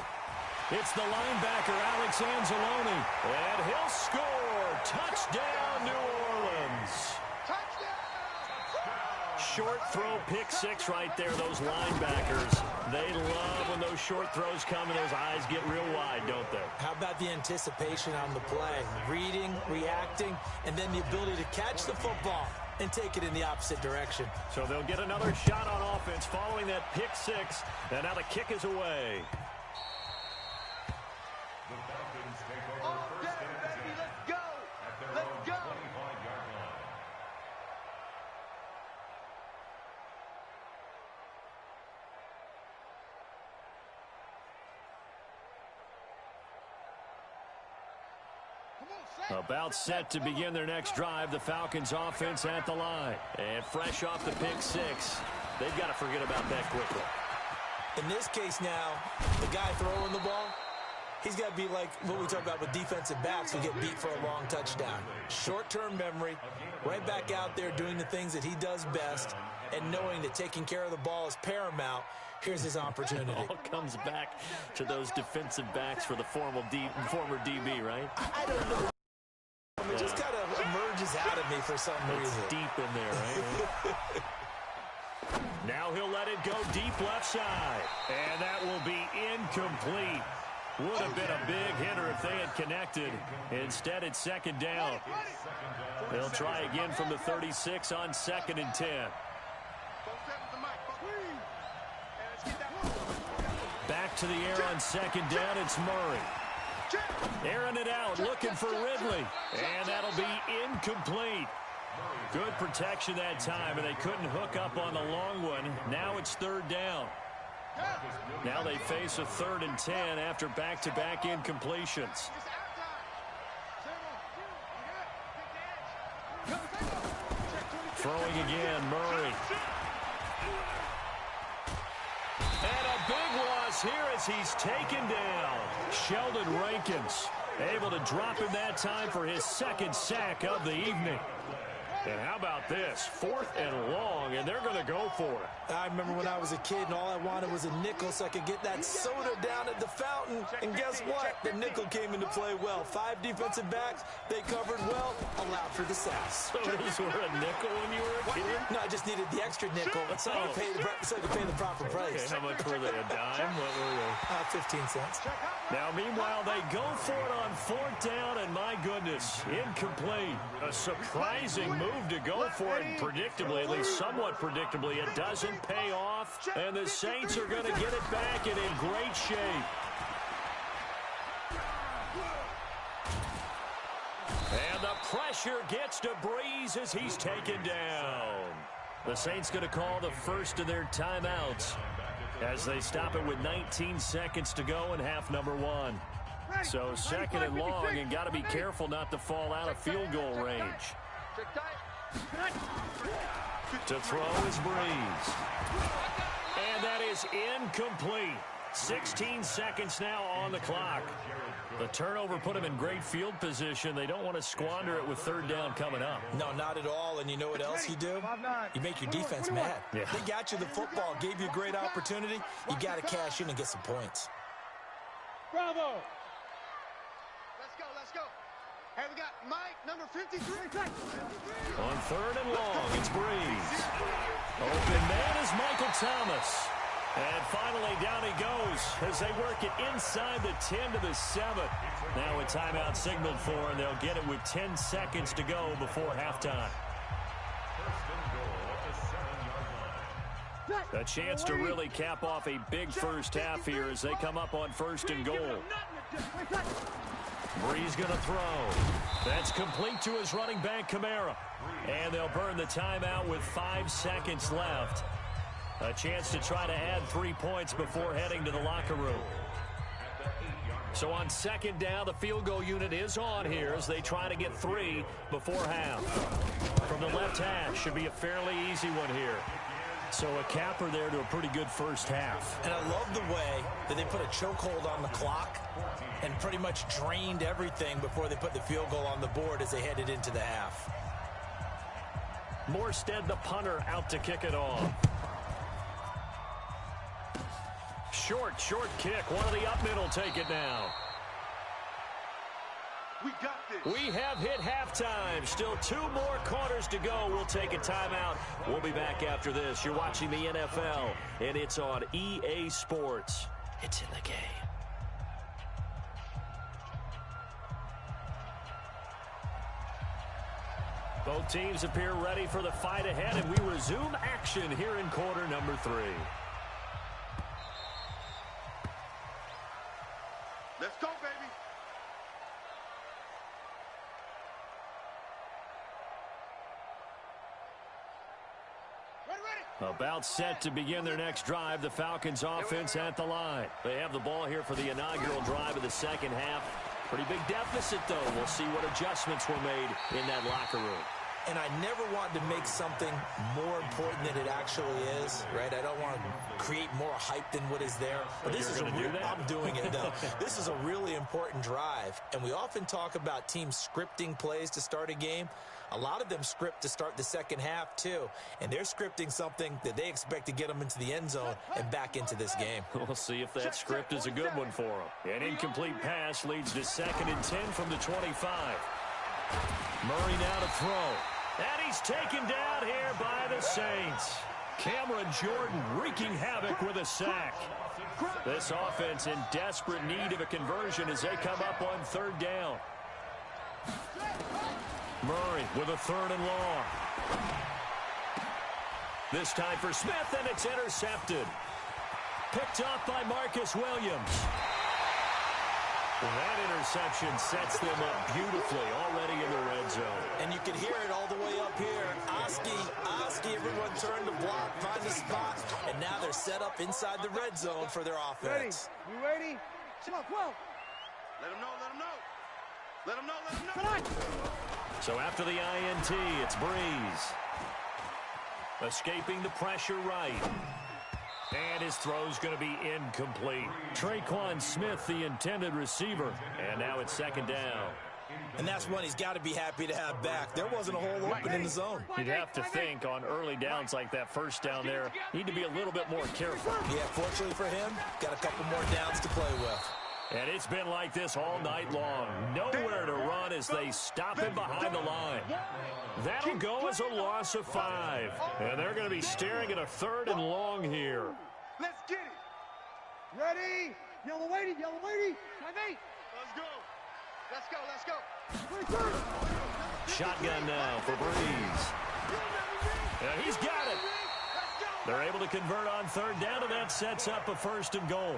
It's the linebacker, Alex Anzalone. And he'll score. Touchdown, New Orleans. Short throw, pick six right there, those linebackers. They love when those short throws come and those eyes get real wide, don't they? How about the anticipation on the play? Reading, reacting, and then the ability to catch the football and take it in the opposite direction. So they'll get another shot on offense following that pick six, and now the kick is away. The Falcons take over first and 10 Let's go. at their Let's own go. 25-yard line. About set to begin their next drive, the Falcons offense at the line. And fresh off the pick six, they've got to forget about that quickly. In this case now, the guy throwing the ball, he's got to be like what we talk about with defensive backs who get beat for a long touchdown. Short-term memory, right back out there doing the things that he does best, and knowing that taking care of the ball is paramount. Here's his opportunity. It all comes back to those defensive backs for the former DB, right? I don't know. It just kind of emerges out of me for some reason. It's deep in there, right? Now he'll let it go deep left side. And that will be incomplete. Would have been a big hitter if they had connected. Instead, it's second down. They'll try again from the 36 on 2nd and 10. Back to the air on second down, it's Murray. Airing it out, looking for Ridley. And that'll be incomplete. Good protection that time, and they couldn't hook up on the long one. Now it's third down. Now they face a 3rd and 10 after back-to-back incompletions. Throwing again, Murray. And a big one this here as he's taken down. Sheldon Rankins able to drop him that time for his second sack of the evening. And how about this? 4th and long, and they're going to go for it. I remember when I was a kid and all I wanted was a nickel so I could get that soda down at the fountain. And guess what? The nickel came into play well. 5 defensive backs, they covered well, allowed for the sacks. Sodas were a nickel when you were a kid? No, I just needed the extra nickel so I could pay the proper price. Okay, how much were they, a dime? What were they? 15 cents. Now, meanwhile, they go for it on 4th down, and my goodness, incomplete. A surprising move to go for it, and predictably, at least somewhat predictably, it doesn't pay off, and the Saints are going to get it back and in great shape. And the pressure gets to Breeze as he's taken down. The Saints going to call the first of their timeouts as they stop it with 19 seconds to go in half number 1. So 2nd and long, and got to be careful not to fall out of field goal range. To throw is Breeze. And that is incomplete. 16 seconds now on the clock. The turnover put him in great field position. They don't want to squander it with 3rd down coming up. No, not at all. And you know what else you do? You make your defense mad. Yeah. They got you the football, gave you a great opportunity. You got to cash in and get some points. Bravo! Let's go. Hey, we got Mike, number 53. On 3rd and long, it's Breeze. Open man is Michael Thomas. And finally, down he goes as they work it inside the 10 to the 7. Now a timeout signaled for, and they'll get it with 10 seconds to go before halftime. A chance to really cap off a big first half here as they come up on 1st and goal. Breeze going to throw. That's complete to his running back, Kamara. And they'll burn the timeout with 5 seconds left. A chance to try to add 3 points before heading to the locker room. So on 2nd down, the field goal unit is on here as they try to get 3 before half. From the left hash, should be a fairly easy one here. So a capper there to a pretty good first half. And I love the way that they put a chokehold on the clock and pretty much drained everything before they put the field goal on the board as they headed into the half. Morstead, the punter, out to kick it off. Short kick. One of the up middle take it now. We got this. We have hit halftime. Still 2 more quarters to go. We'll take a timeout. We'll be back after this. You're watching the NFL, and it's on EA Sports. It's in the game. Both teams appear ready for the fight ahead, and we resume action here in quarter number 3. Let's go, baby. Ready. About set to begin their next drive, the Falcons offense at the line. They have the ball here for the inaugural drive of the second half. Pretty big deficit, though. We'll see what adjustments were made in that locker room. And I never want to make something more important than it actually is, right? I don't want to create more hype than what is there. But this is I'm doing it, though. This is a really important drive. And we often talk about teams scripting plays to start a game. A lot of them script to start the second half, too. And they're scripting something that they expect to get them into the end zone and back into this game. We'll see if that script is a good one for them. An incomplete pass leads to 2nd and 10 from the 25. Murray now to throw. And he's taken down here by the Saints. Cameron Jordan wreaking havoc with a sack. This offense in desperate need of a conversion as they come up on 3rd down. Murray with a 3rd and long. This time for Smith, and it's intercepted. Picked off by Marcus Williams. That interception sets them up beautifully already in the red zone. And you can hear it all the way up here. Oski, everyone turn to block, find a spot, and now they're set up inside the red zone for their offense. Ready? You ready? Come on. Let them know. Come on. So after the INT, it's Breeze. Escaping the pressure right. And his throw's going to be incomplete. Traquan Smith, the intended receiver. And now it's second down. And that's one he's got to be happy to have back. There wasn't a hole open in the zone. You'd have to think on early downs like that first down there, need to be a little bit more careful. Yeah, fortunately for him, got a couple more downs to play with. And it's been like this all night long. Nowhere to run as they stop him behind the line. That'll go as a loss of 5. And they're going to be staring at a 3rd and long here. Let's get it. Ready? Yellow lady, yellow lady. 5-8. Let's go. Let's go, let's go. Shotgun now for Breeze. And he's got it. They're able to convert on 3rd down, and that sets up a 1st and goal.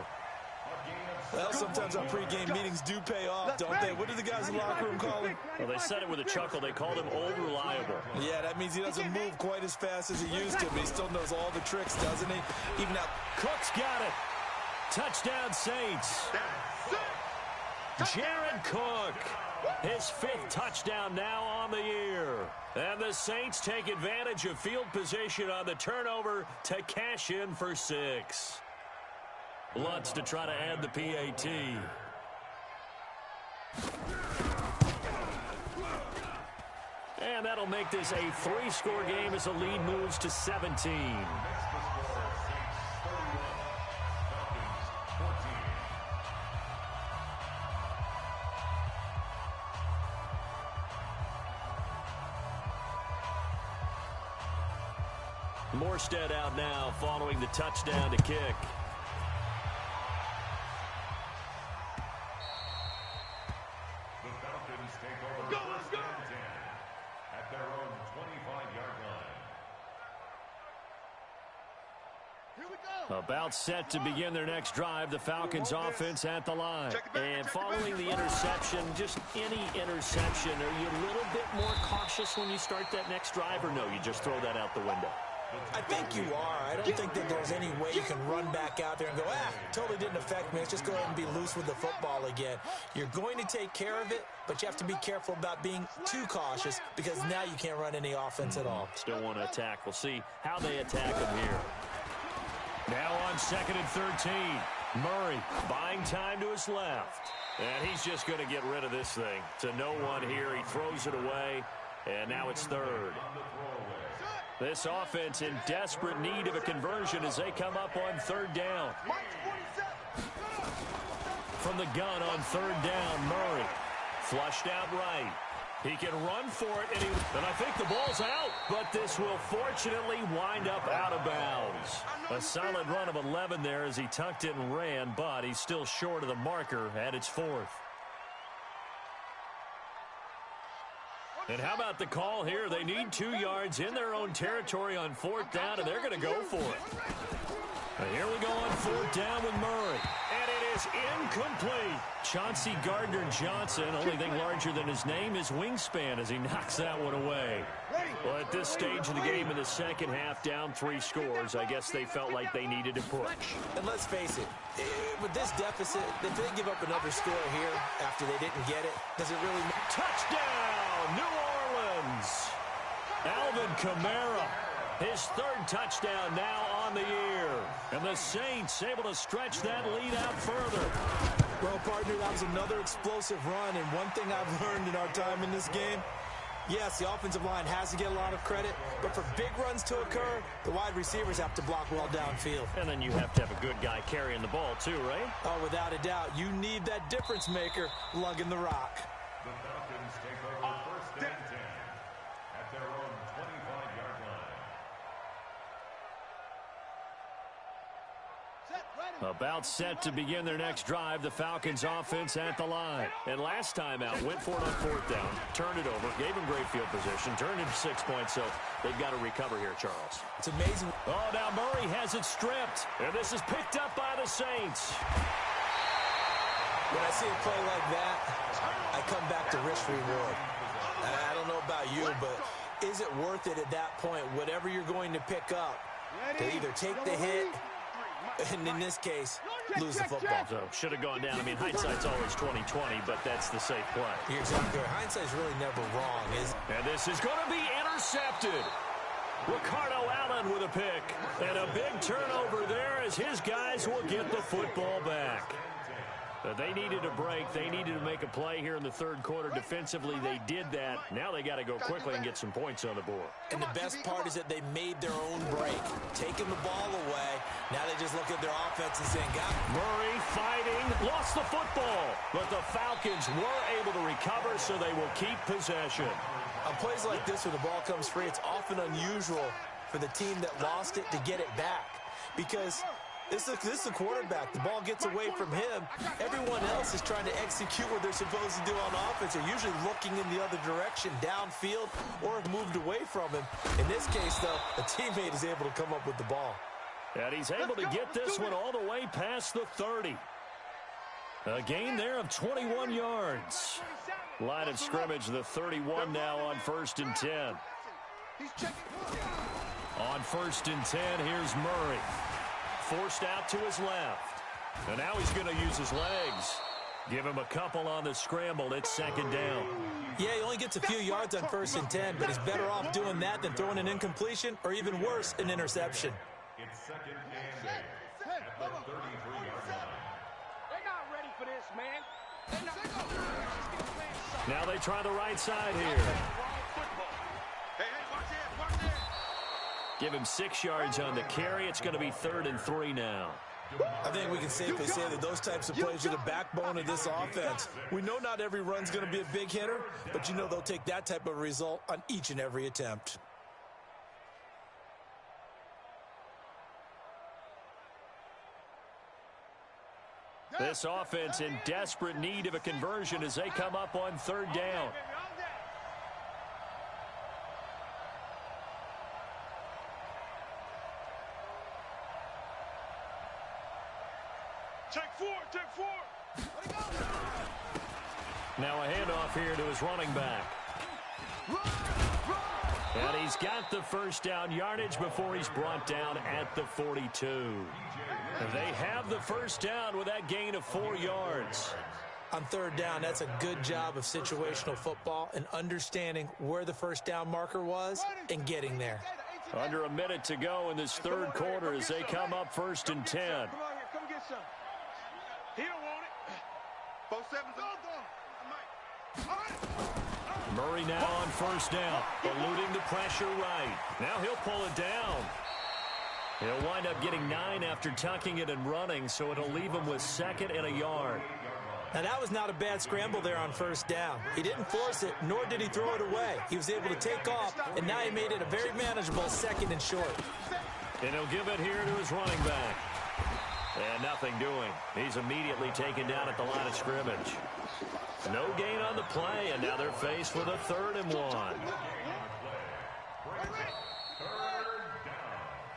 Well, sometimes our pregame meetings do pay off, don't they? What do the guys in the locker room call him? Well, they said it with a chuckle. They called him Old Reliable. Yeah, that means he doesn't move quite as fast as he used to, but he still knows all the tricks, doesn't he? Even now, Cook's got it. Touchdown, Saints. Jared Cook, his 5th touchdown now on the year. And the Saints take advantage of field position on the turnover to cash in for 6. Lutz to try to add the PAT. And that'll make this a 3-score game as the lead moves to 17. Morstead out now following the touchdown to kick. The Falcons take over first and 10 at their own 25-yard line. Here we go. About set to begin their next drive, the Falcons offense at the line. And following the interception, just any interception, are you a little bit more cautious when you start that next drive, or no, you just throw that out the window? I think you are. I don't think that there's any way you can run back out there and go, totally didn't affect me. Let's just go ahead and be loose with the football again. You're going to take care of it, but you have to be careful about being too cautious because now you can't run any offense at all. Still want to attack. We'll see how they attack him here. Now on 2nd and 13. Murray buying time to his left. And he's just going to get rid of this thing. To no one here. He throws it away. And now it's 3rd. This offense in desperate need of a conversion as they come up on 3rd down. From the gun on 3rd down, Murray. Flushed out right. He can run for it, and I think the ball's out. But this will fortunately wind up out of bounds. A solid run of 11 there as he tucked it and ran, but he's still short of the marker at its 4th. And how about the call here? They need 2 yards in their own territory on 4th down, and they're going to go for it. And here we go on 4th down with Murray. And it is incomplete. Chauncey Gardner-Johnson, only thing larger than his name is wingspan as he knocks that one away. Well, at this stage of the game in the second half, down 3 scores, I guess they felt like they needed to push. And let's face it, with this deficit, if they give up another score here after they didn't get it, does it really matter? Touchdown, New Orleans! Alvin Kamara, his 3rd touchdown now on the year. And the Saints able to stretch that lead out further. Well, partner, that was another explosive run, and one thing I've learned in our time in this game, yes, the offensive line has to get a lot of credit, but for big runs to occur, the wide receivers have to block well downfield. And then you have to have a good guy carrying the ball too, right? Oh, without a doubt. You need that difference maker lugging the rock. The Falcons take over first and 10 at their own 25-yard line. About set to begin their next drive, the Falcons offense at the line. And last time out, went for it on 4th down, turned it over, gave him great field position, turned into 6 points, so they've got to recover here, Charles. It's amazing. Oh, now Murray has it stripped, and this is picked up by the Saints. When I see a play like that, I come back to risk reward. I don't know about you, but is it worth it at that point, whatever you're going to pick up, to either take the hit, and in this case, lose the football? So should have gone down. I mean, hindsight's always 20/20, but that's the safe play. You're exactly right. Hindsight's really never wrong, is it? And this is going to be intercepted. Ricardo Allen with a pick. And a big turnover there as his guys will get the football back. They needed a break. They needed to make a play here in the third quarter. Defensively, they did that. Now they got to go quickly and get some points on the board. And the best part is that they made their own break, taking the ball away. Now they just look at their offense and saying, got it. Murray fighting, lost the football. But the Falcons were able to recover, so they will keep possession. On plays like this where the ball comes free, it's often unusual for the team that lost it to get it back. Because this is the quarterback. The ball gets away from him. Everyone else is trying to execute what they're supposed to do on offense. They're usually looking in the other direction, downfield, or have moved away from him. In this case, though, a teammate is able to come up with the ball. And he's able to get this one all the way past the 30. A gain there of 21 yards. Line of scrimmage, the 31 now on 1st and 10. On 1st and 10, here's Murray. Forced out to his left. And now he's going to use his legs. Give him a couple on the scramble. It's 2nd down. Yeah, he only gets a few yards on 1st and 10, but he's better off doing that than throwing an incompletion or even worse, an interception. It's 2nd and 8 at the 33-yard line. They're not ready for this, man. Now they try the right side here. Hey, watch it. Give him 6 yards on the carry. It's going to be 3rd and 3 now. I think we can safely say that those types of plays are the backbone of this offense. We know not every run's going to be a big hitter, but you know they'll take that type of result on each and every attempt. This offense in desperate need of a conversion as they come up on 3rd down. Take four. Now a handoff here to his running back. And he's got the 1st down yardage before he's brought down at the 42. They have the 1st down with that gain of 4 yards. On 3rd down, that's a good job of situational football and understanding where the 1st down marker was and getting there. Under a minute to go in this 3rd quarter as they come up 1st and 10. Come on here, come get some. He don't want it. 4-7's Murray now on 1st down, eluding the pressure right. Now he'll pull it down. He'll wind up getting 9 after tucking it and running, so it'll leave him with 2nd and a yard. Now, that was not a bad scramble there on 1st down. He didn't force it, nor did he throw it away. He was able to take off, and now he made it a very manageable 2nd and short. And he'll give it here to his running back. And nothing doing. He's immediately taken down at the line of scrimmage. No gain on the play, and now they're faced with a 3rd and 1.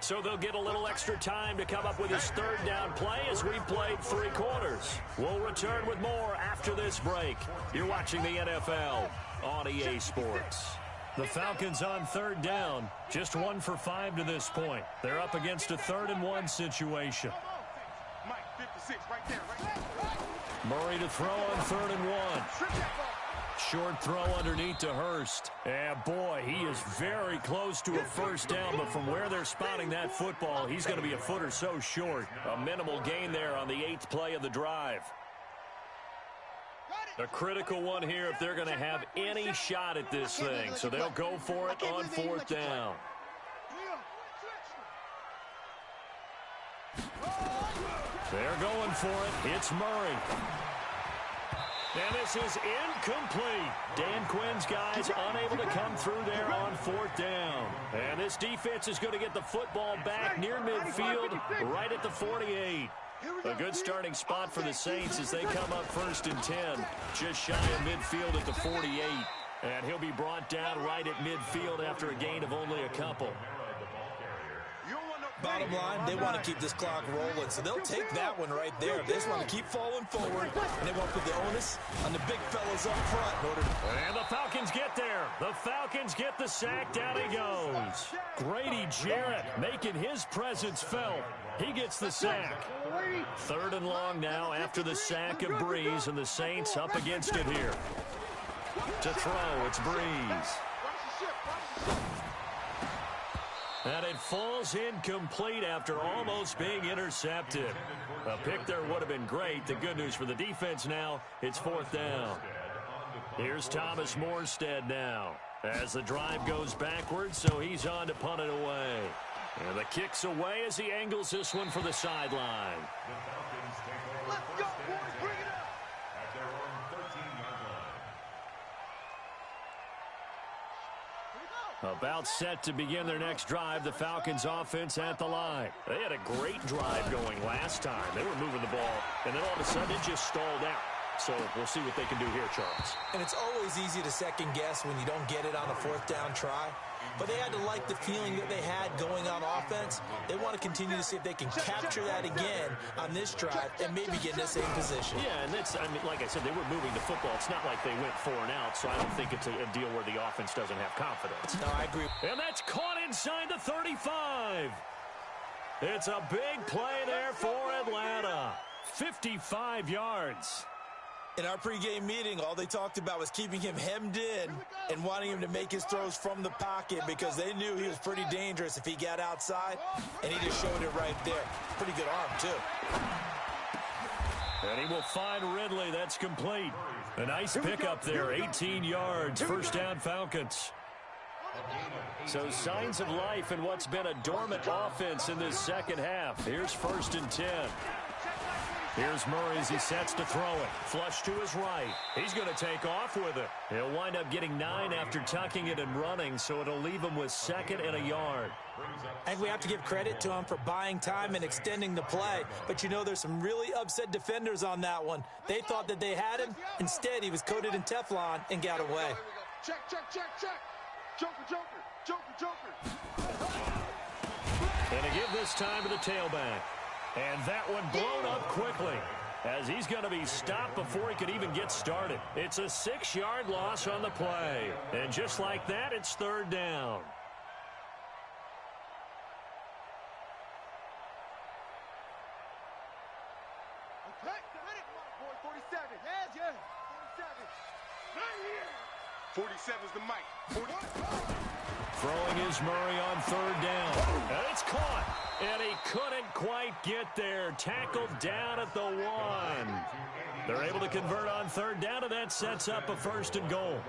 So they'll get a little extra time to come up with his 3rd down play as we've played 3 quarters. We'll return with more after this break. You're watching the NFL on EA Sports. The Falcons on 3rd down, just 1 for 5 to this point. They're up against a 3rd and 1 situation. Mike, 56, right there. Murray to throw on 3rd and 1. Short throw underneath to Hurst. And boy, he is very close to a 1st down, but from where they're spotting that football, he's going to be a foot or so short. A minimal gain there on the 8th play of the drive. A critical one here if they're going to have any shot at this thing. So they'll go for it on 4th down. They're going for it. It's Murray. And this is incomplete. Dan Quinn's guys unable to come through there on 4th down. And this defense is going to get the football back near midfield, right at the 48. A good starting spot for the Saints as they come up 1st and 10, just shy of midfield at the 48. And he'll be brought down right at midfield after a gain of only a couple. Bottom line, they want to keep this clock rolling, so they'll take that one right there. They just want to keep falling forward, and they want to put the onus on the big fellas up front in order to... And the Falcons get there. The Falcons get the sack. Down he goes. Grady Jarrett making his presence felt. He gets the sack. 3rd and long now after the sack of Breeze, and the Saints up against it here. To throw, it's Breeze. And it falls incomplete after almost being intercepted. A pick there would have been great. The good news for the defense now, it's 4th down. Here's Thomas Morstead now as the drive goes backwards, so he's on to punt it away. And the kick's away as he angles this one for the sideline. Let's go, boys. Bring it up. At their own 13-yard line. About set to begin their next drive, the Falcons offense at the line. They had a great drive going last time. They were moving the ball, and then all of a sudden it just stalled out. So we'll see what they can do here, Charles. And it's always easy to second guess when you don't get it on a 4th down try. But they had to like the feeling that they had going on offense. They want to continue to see if they can capture that again on this drive and maybe get in the same position. Yeah, and that's, I mean, like I said, they were moving the football. It's not like they went 4 and out, so I don't think it's a deal where the offense doesn't have confidence. No, I agree. And that's caught inside the 35. It's a big play there for Atlanta. 55 yards. In our pregame meeting, all they talked about was keeping him hemmed in and wanting him to make his throws from the pocket because they knew he was pretty dangerous if he got outside, and he just showed it right there. Pretty good arm, too. And he will find Ridley. That's complete. A nice pickup there, 18 yards, 1st down Falcons. So signs of life in what's been a dormant offense in this second half. Here's 1st and 10. Here's Murray as he sets to throw it. Flush to his right. He's going to take off with it. He'll wind up getting 9 after tucking it and running, so it'll leave him with 2nd and a yard. I think we have to give credit to him for buying time and extending the play. But, you know, there's some really upset defenders on that one. They thought that they had him. Instead, he was coated in Teflon and got away. Check, check, check, check. Joker, Joker, Joker, Joker. And to give this time to the tailback. And that one blown up quickly as he's going to be stopped before he could even get started. It's a 6-yard loss on the play. And just like that, it's 3rd down. Okay, ready, boy, 47. Yes, yes. 47. 47's the mic. 40. Throwing is Murray on 3rd down. And it's caught. And he couldn't quite get there. Tackled down at the 1. They're able to convert on 3rd down, and that sets up a 1st and goal.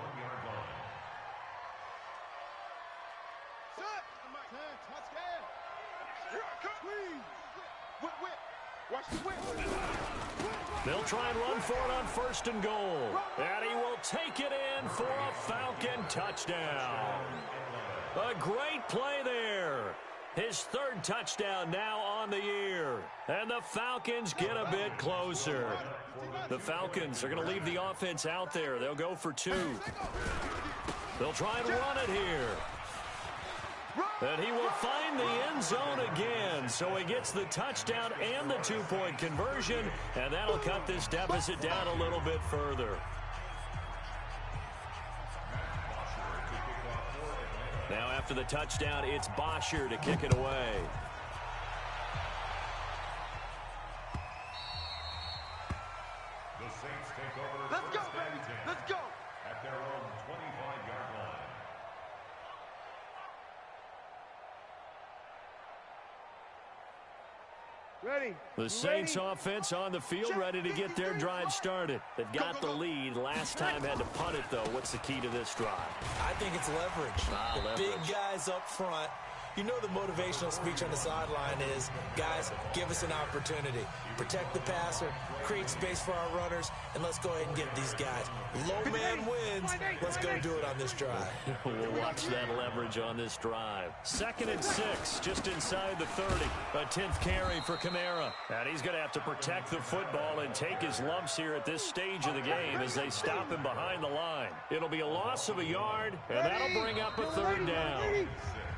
They'll try and run for it on 1st and goal. And he will take it in for a Falcon touchdown. A great play there. His 3rd touchdown now on the year. And the Falcons get a bit closer. The Falcons are going to leave the offense out there. They'll go for 2. They'll try and run it here. And he will find the end zone again. So he gets the touchdown and the 2-point conversion. And that'll cut this deficit down a little bit further. Now after the touchdown, it's Bosher to kick it away. The Saints take over. Let's go, 1st and baby. 10 Let's go. At their own 25-yard line. Ready. The Saints offense on the field, ready to get their drive started. They've got the lead. Last time had to punt it, though. What's the key to this drive? I think it's leverage. Big guys up front. You know the motivational speech on the sideline is, guys, give us an opportunity. Protect the passer, create space for our runners, and let's go ahead and get these guys. Low man wins. Let's go do it on this drive. We'll watch that leverage on this drive. 2nd and 6, just inside the 30. A 10th carry for Kamara. And he's going to have to protect the football and take his lumps here at this stage of the game as they stop him behind the line. It'll be a loss of a yard, and that'll bring up a 3rd down.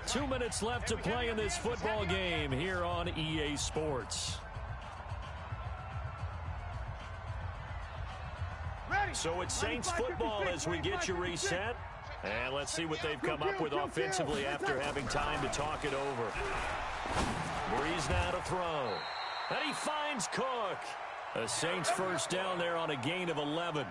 2 minutes left to play in this football game here on EA Sports. So it's Saints football as we get you reset. And let's see what they've come up with offensively after having time to talk it over. Breeze now to throw. And he finds Cook. The Saints 1st down there on a gain of 11.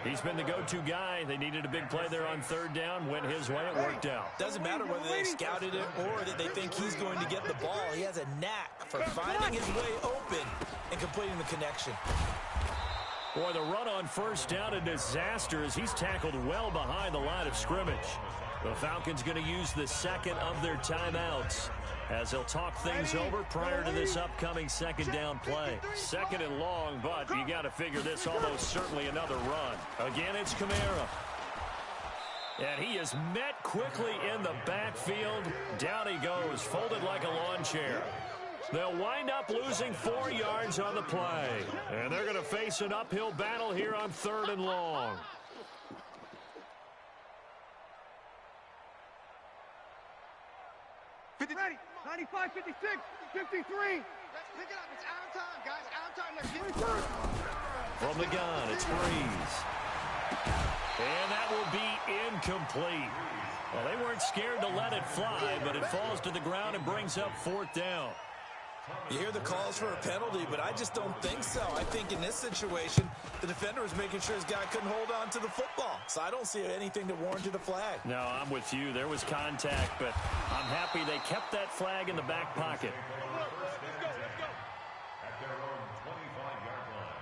He's been the go-to guy. They needed a big play there on third down. Went his way. It worked out. Doesn't matter whether they scouted it or that they think he's going to get the ball. He has a knack for finding his way open and completing the connection. Boy, the run on first down, a disaster as he's tackled well behind the line of scrimmage. The Falcons going to use the second of their timeouts as they'll talk things over prior to this upcoming second down play. Second and long, but you got to figure this almost certainly another run. Again, it's Kamara. And he is met quickly in the backfield. Down he goes, folded like a lawn chair. They'll wind up losing 4 yards on the play. And they're going to face an uphill battle here on third and long. Ready. 95, 56, 53. Let's pick it up. It's out of time, guys. Out of time. Let's get it. From the gun, it's Breeze. And that will be incomplete. Well, they weren't scared to let it fly, but it falls to the ground and brings up fourth down. You hear the calls for a penalty, but I just don't think so. I think in this situation, the defender was making sure his guy couldn't hold on to the football. So I don't see anything that warranted a flag. No, I'm with you. There was contact, but I'm happy they kept that flag in the back pocket. Let's go. At their own 25-yard line.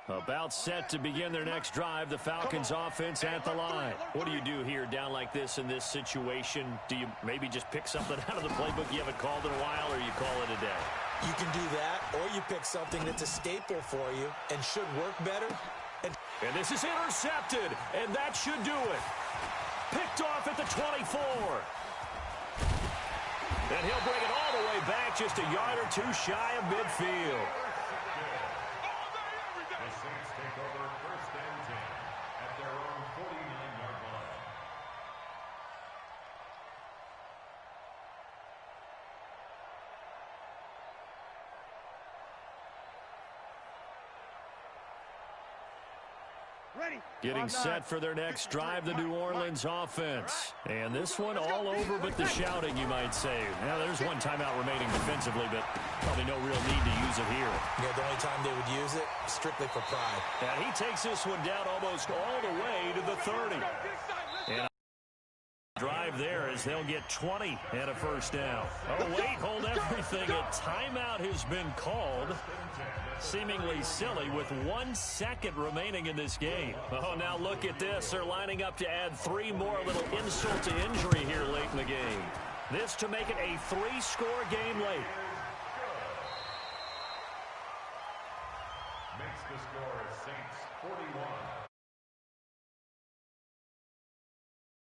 About set to begin their next drive, the Falcons offense at the line. What do you do here down like this in this situation? Do you maybe just pick something out of the playbook you haven't called in a while, or you call it a day? You can do that, or you pick something that's a staple for you and should work better. And this is intercepted, and that should do it. Picked off at the 24. And he'll bring it all the way back, just a yard or two shy of midfield. The Saints take over first and 10 at their own 49-yard line. Ready. Getting set for their next drive, the New Orleans offense. And this one all over but the shouting, you might say. Now, there's one timeout remaining defensively, but probably no real need to use it here. Yeah, the only time they would use it, strictly for pride. And he takes this one down almost all the way to the 30. And a drive there as they'll get 20 and a first down. Oh, wait, hold everything. A timeout has been called. Seemingly silly with 1 second remaining in this game. Oh, now look at this. They're lining up to add 3 more, a little insult to injury here late in the game. This to make it a 3-score game late. Makes the score Saints 41